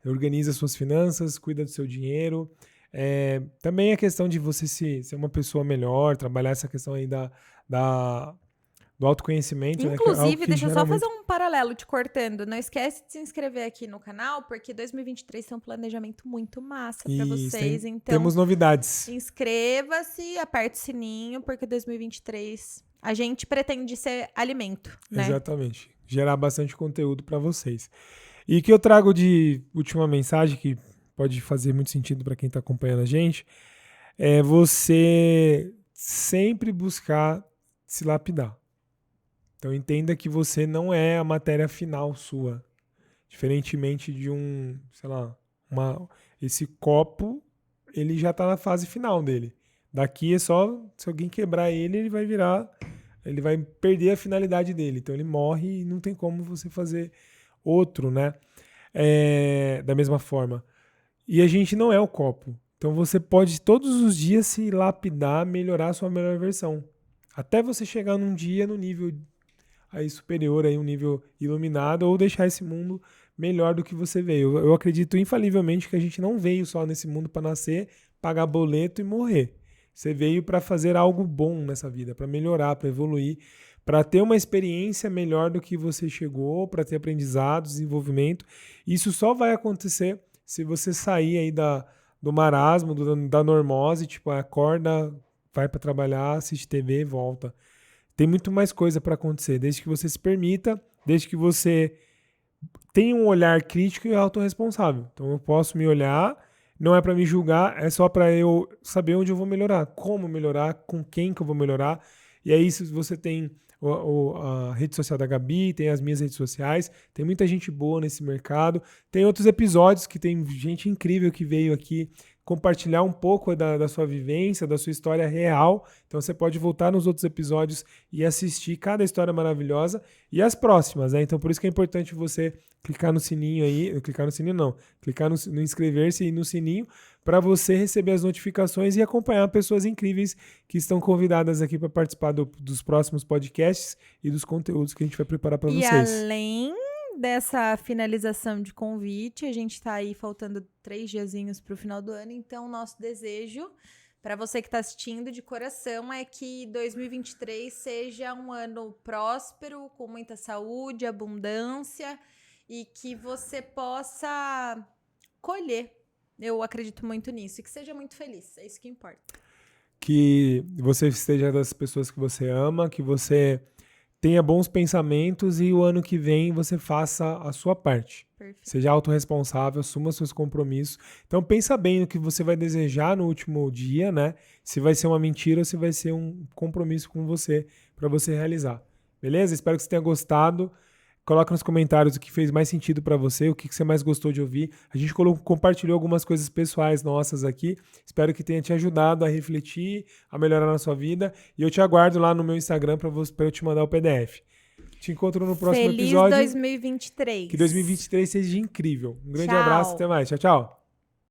organiza suas finanças, cuida do seu dinheiro. Também a questão de você ser uma pessoa melhor, trabalhar essa questão aí do autoconhecimento. Inclusive, né, deixa eu só fazer um paralelo te cortando. Não esquece de se inscrever aqui no canal, porque 2023 tem um planejamento muito massa para vocês. Então, temos novidades. Inscreva-se, aperte o sininho, porque 2023 a gente pretende ser alimento, né? Exatamente. Gerar bastante conteúdo para vocês. E que eu trago de última mensagem, que pode fazer muito sentido para quem está acompanhando a gente, é você sempre buscar se lapidar. Então, entenda que você não é a matéria final sua. Diferentemente de esse copo, ele já está na fase final dele. Daqui é só, se alguém quebrar ele vai perder a finalidade dele. Então, ele morre e não tem como você fazer outro, né? Da mesma forma. E a gente não é o copo. Então, você pode todos os dias se lapidar, melhorar a sua melhor versão. Até você chegar num dia no nível aí superior, aí um nível iluminado, ou deixar esse mundo melhor do que você veio. Eu acredito infalivelmente que a gente não veio só nesse mundo para nascer, pagar boleto e morrer. Você veio para fazer algo bom nessa vida, para melhorar, para evoluir, para ter uma experiência melhor do que você chegou, para ter aprendizado, desenvolvimento. Isso só vai acontecer se você sair aí do marasmo, da normose, tipo, acorda, vai para trabalhar, assiste TV e volta. Tem muito mais coisa para acontecer, desde que você se permita, desde que você tenha um olhar crítico e autorresponsável. Então eu posso me olhar, não é para me julgar, é só para eu saber onde eu vou melhorar, como melhorar, com quem que eu vou melhorar. E aí se você tem a rede social da Gabi, tem as minhas redes sociais, tem muita gente boa nesse mercado. Tem outros episódios que tem gente incrível que veio aqui compartilhar um pouco da sua vivência, da sua história real. Então você pode voltar nos outros episódios e assistir cada história maravilhosa e as próximas, né? Então por isso que é importante você clicar no sininho aí, clicar no sininho não, clicar no inscrever-se e no sininho para você receber as notificações e acompanhar pessoas incríveis que estão convidadas aqui para participar dos próximos podcasts e dos conteúdos que a gente vai preparar para vocês. E além dessa finalização de convite, a gente está aí faltando 3 diazinhos para o final do ano, então nosso desejo para você que está assistindo de coração é que 2023 seja um ano próspero, com muita saúde, abundância e que você possa colher. Eu acredito muito nisso e que seja muito feliz, é isso que importa. Que você esteja das pessoas que você ama, que você tenha bons pensamentos e o ano que vem você faça a sua parte. Perfeito. Seja autorresponsável, assuma seus compromissos. Então pensa bem no que você vai desejar no último dia, né? Se vai ser uma mentira ou se vai ser um compromisso com você para você realizar. Beleza? Espero que você tenha gostado. Coloca nos comentários o que fez mais sentido para você, o que você mais gostou de ouvir. A gente compartilhou algumas coisas pessoais nossas aqui. Espero que tenha te ajudado a refletir, a melhorar na sua vida. E eu te aguardo lá no meu Instagram para eu te mandar o PDF. Te encontro no próximo episódio. Feliz 2023. Que 2023 seja incrível. Um grande Tchau. abraço, até mais. Tchau, tchau.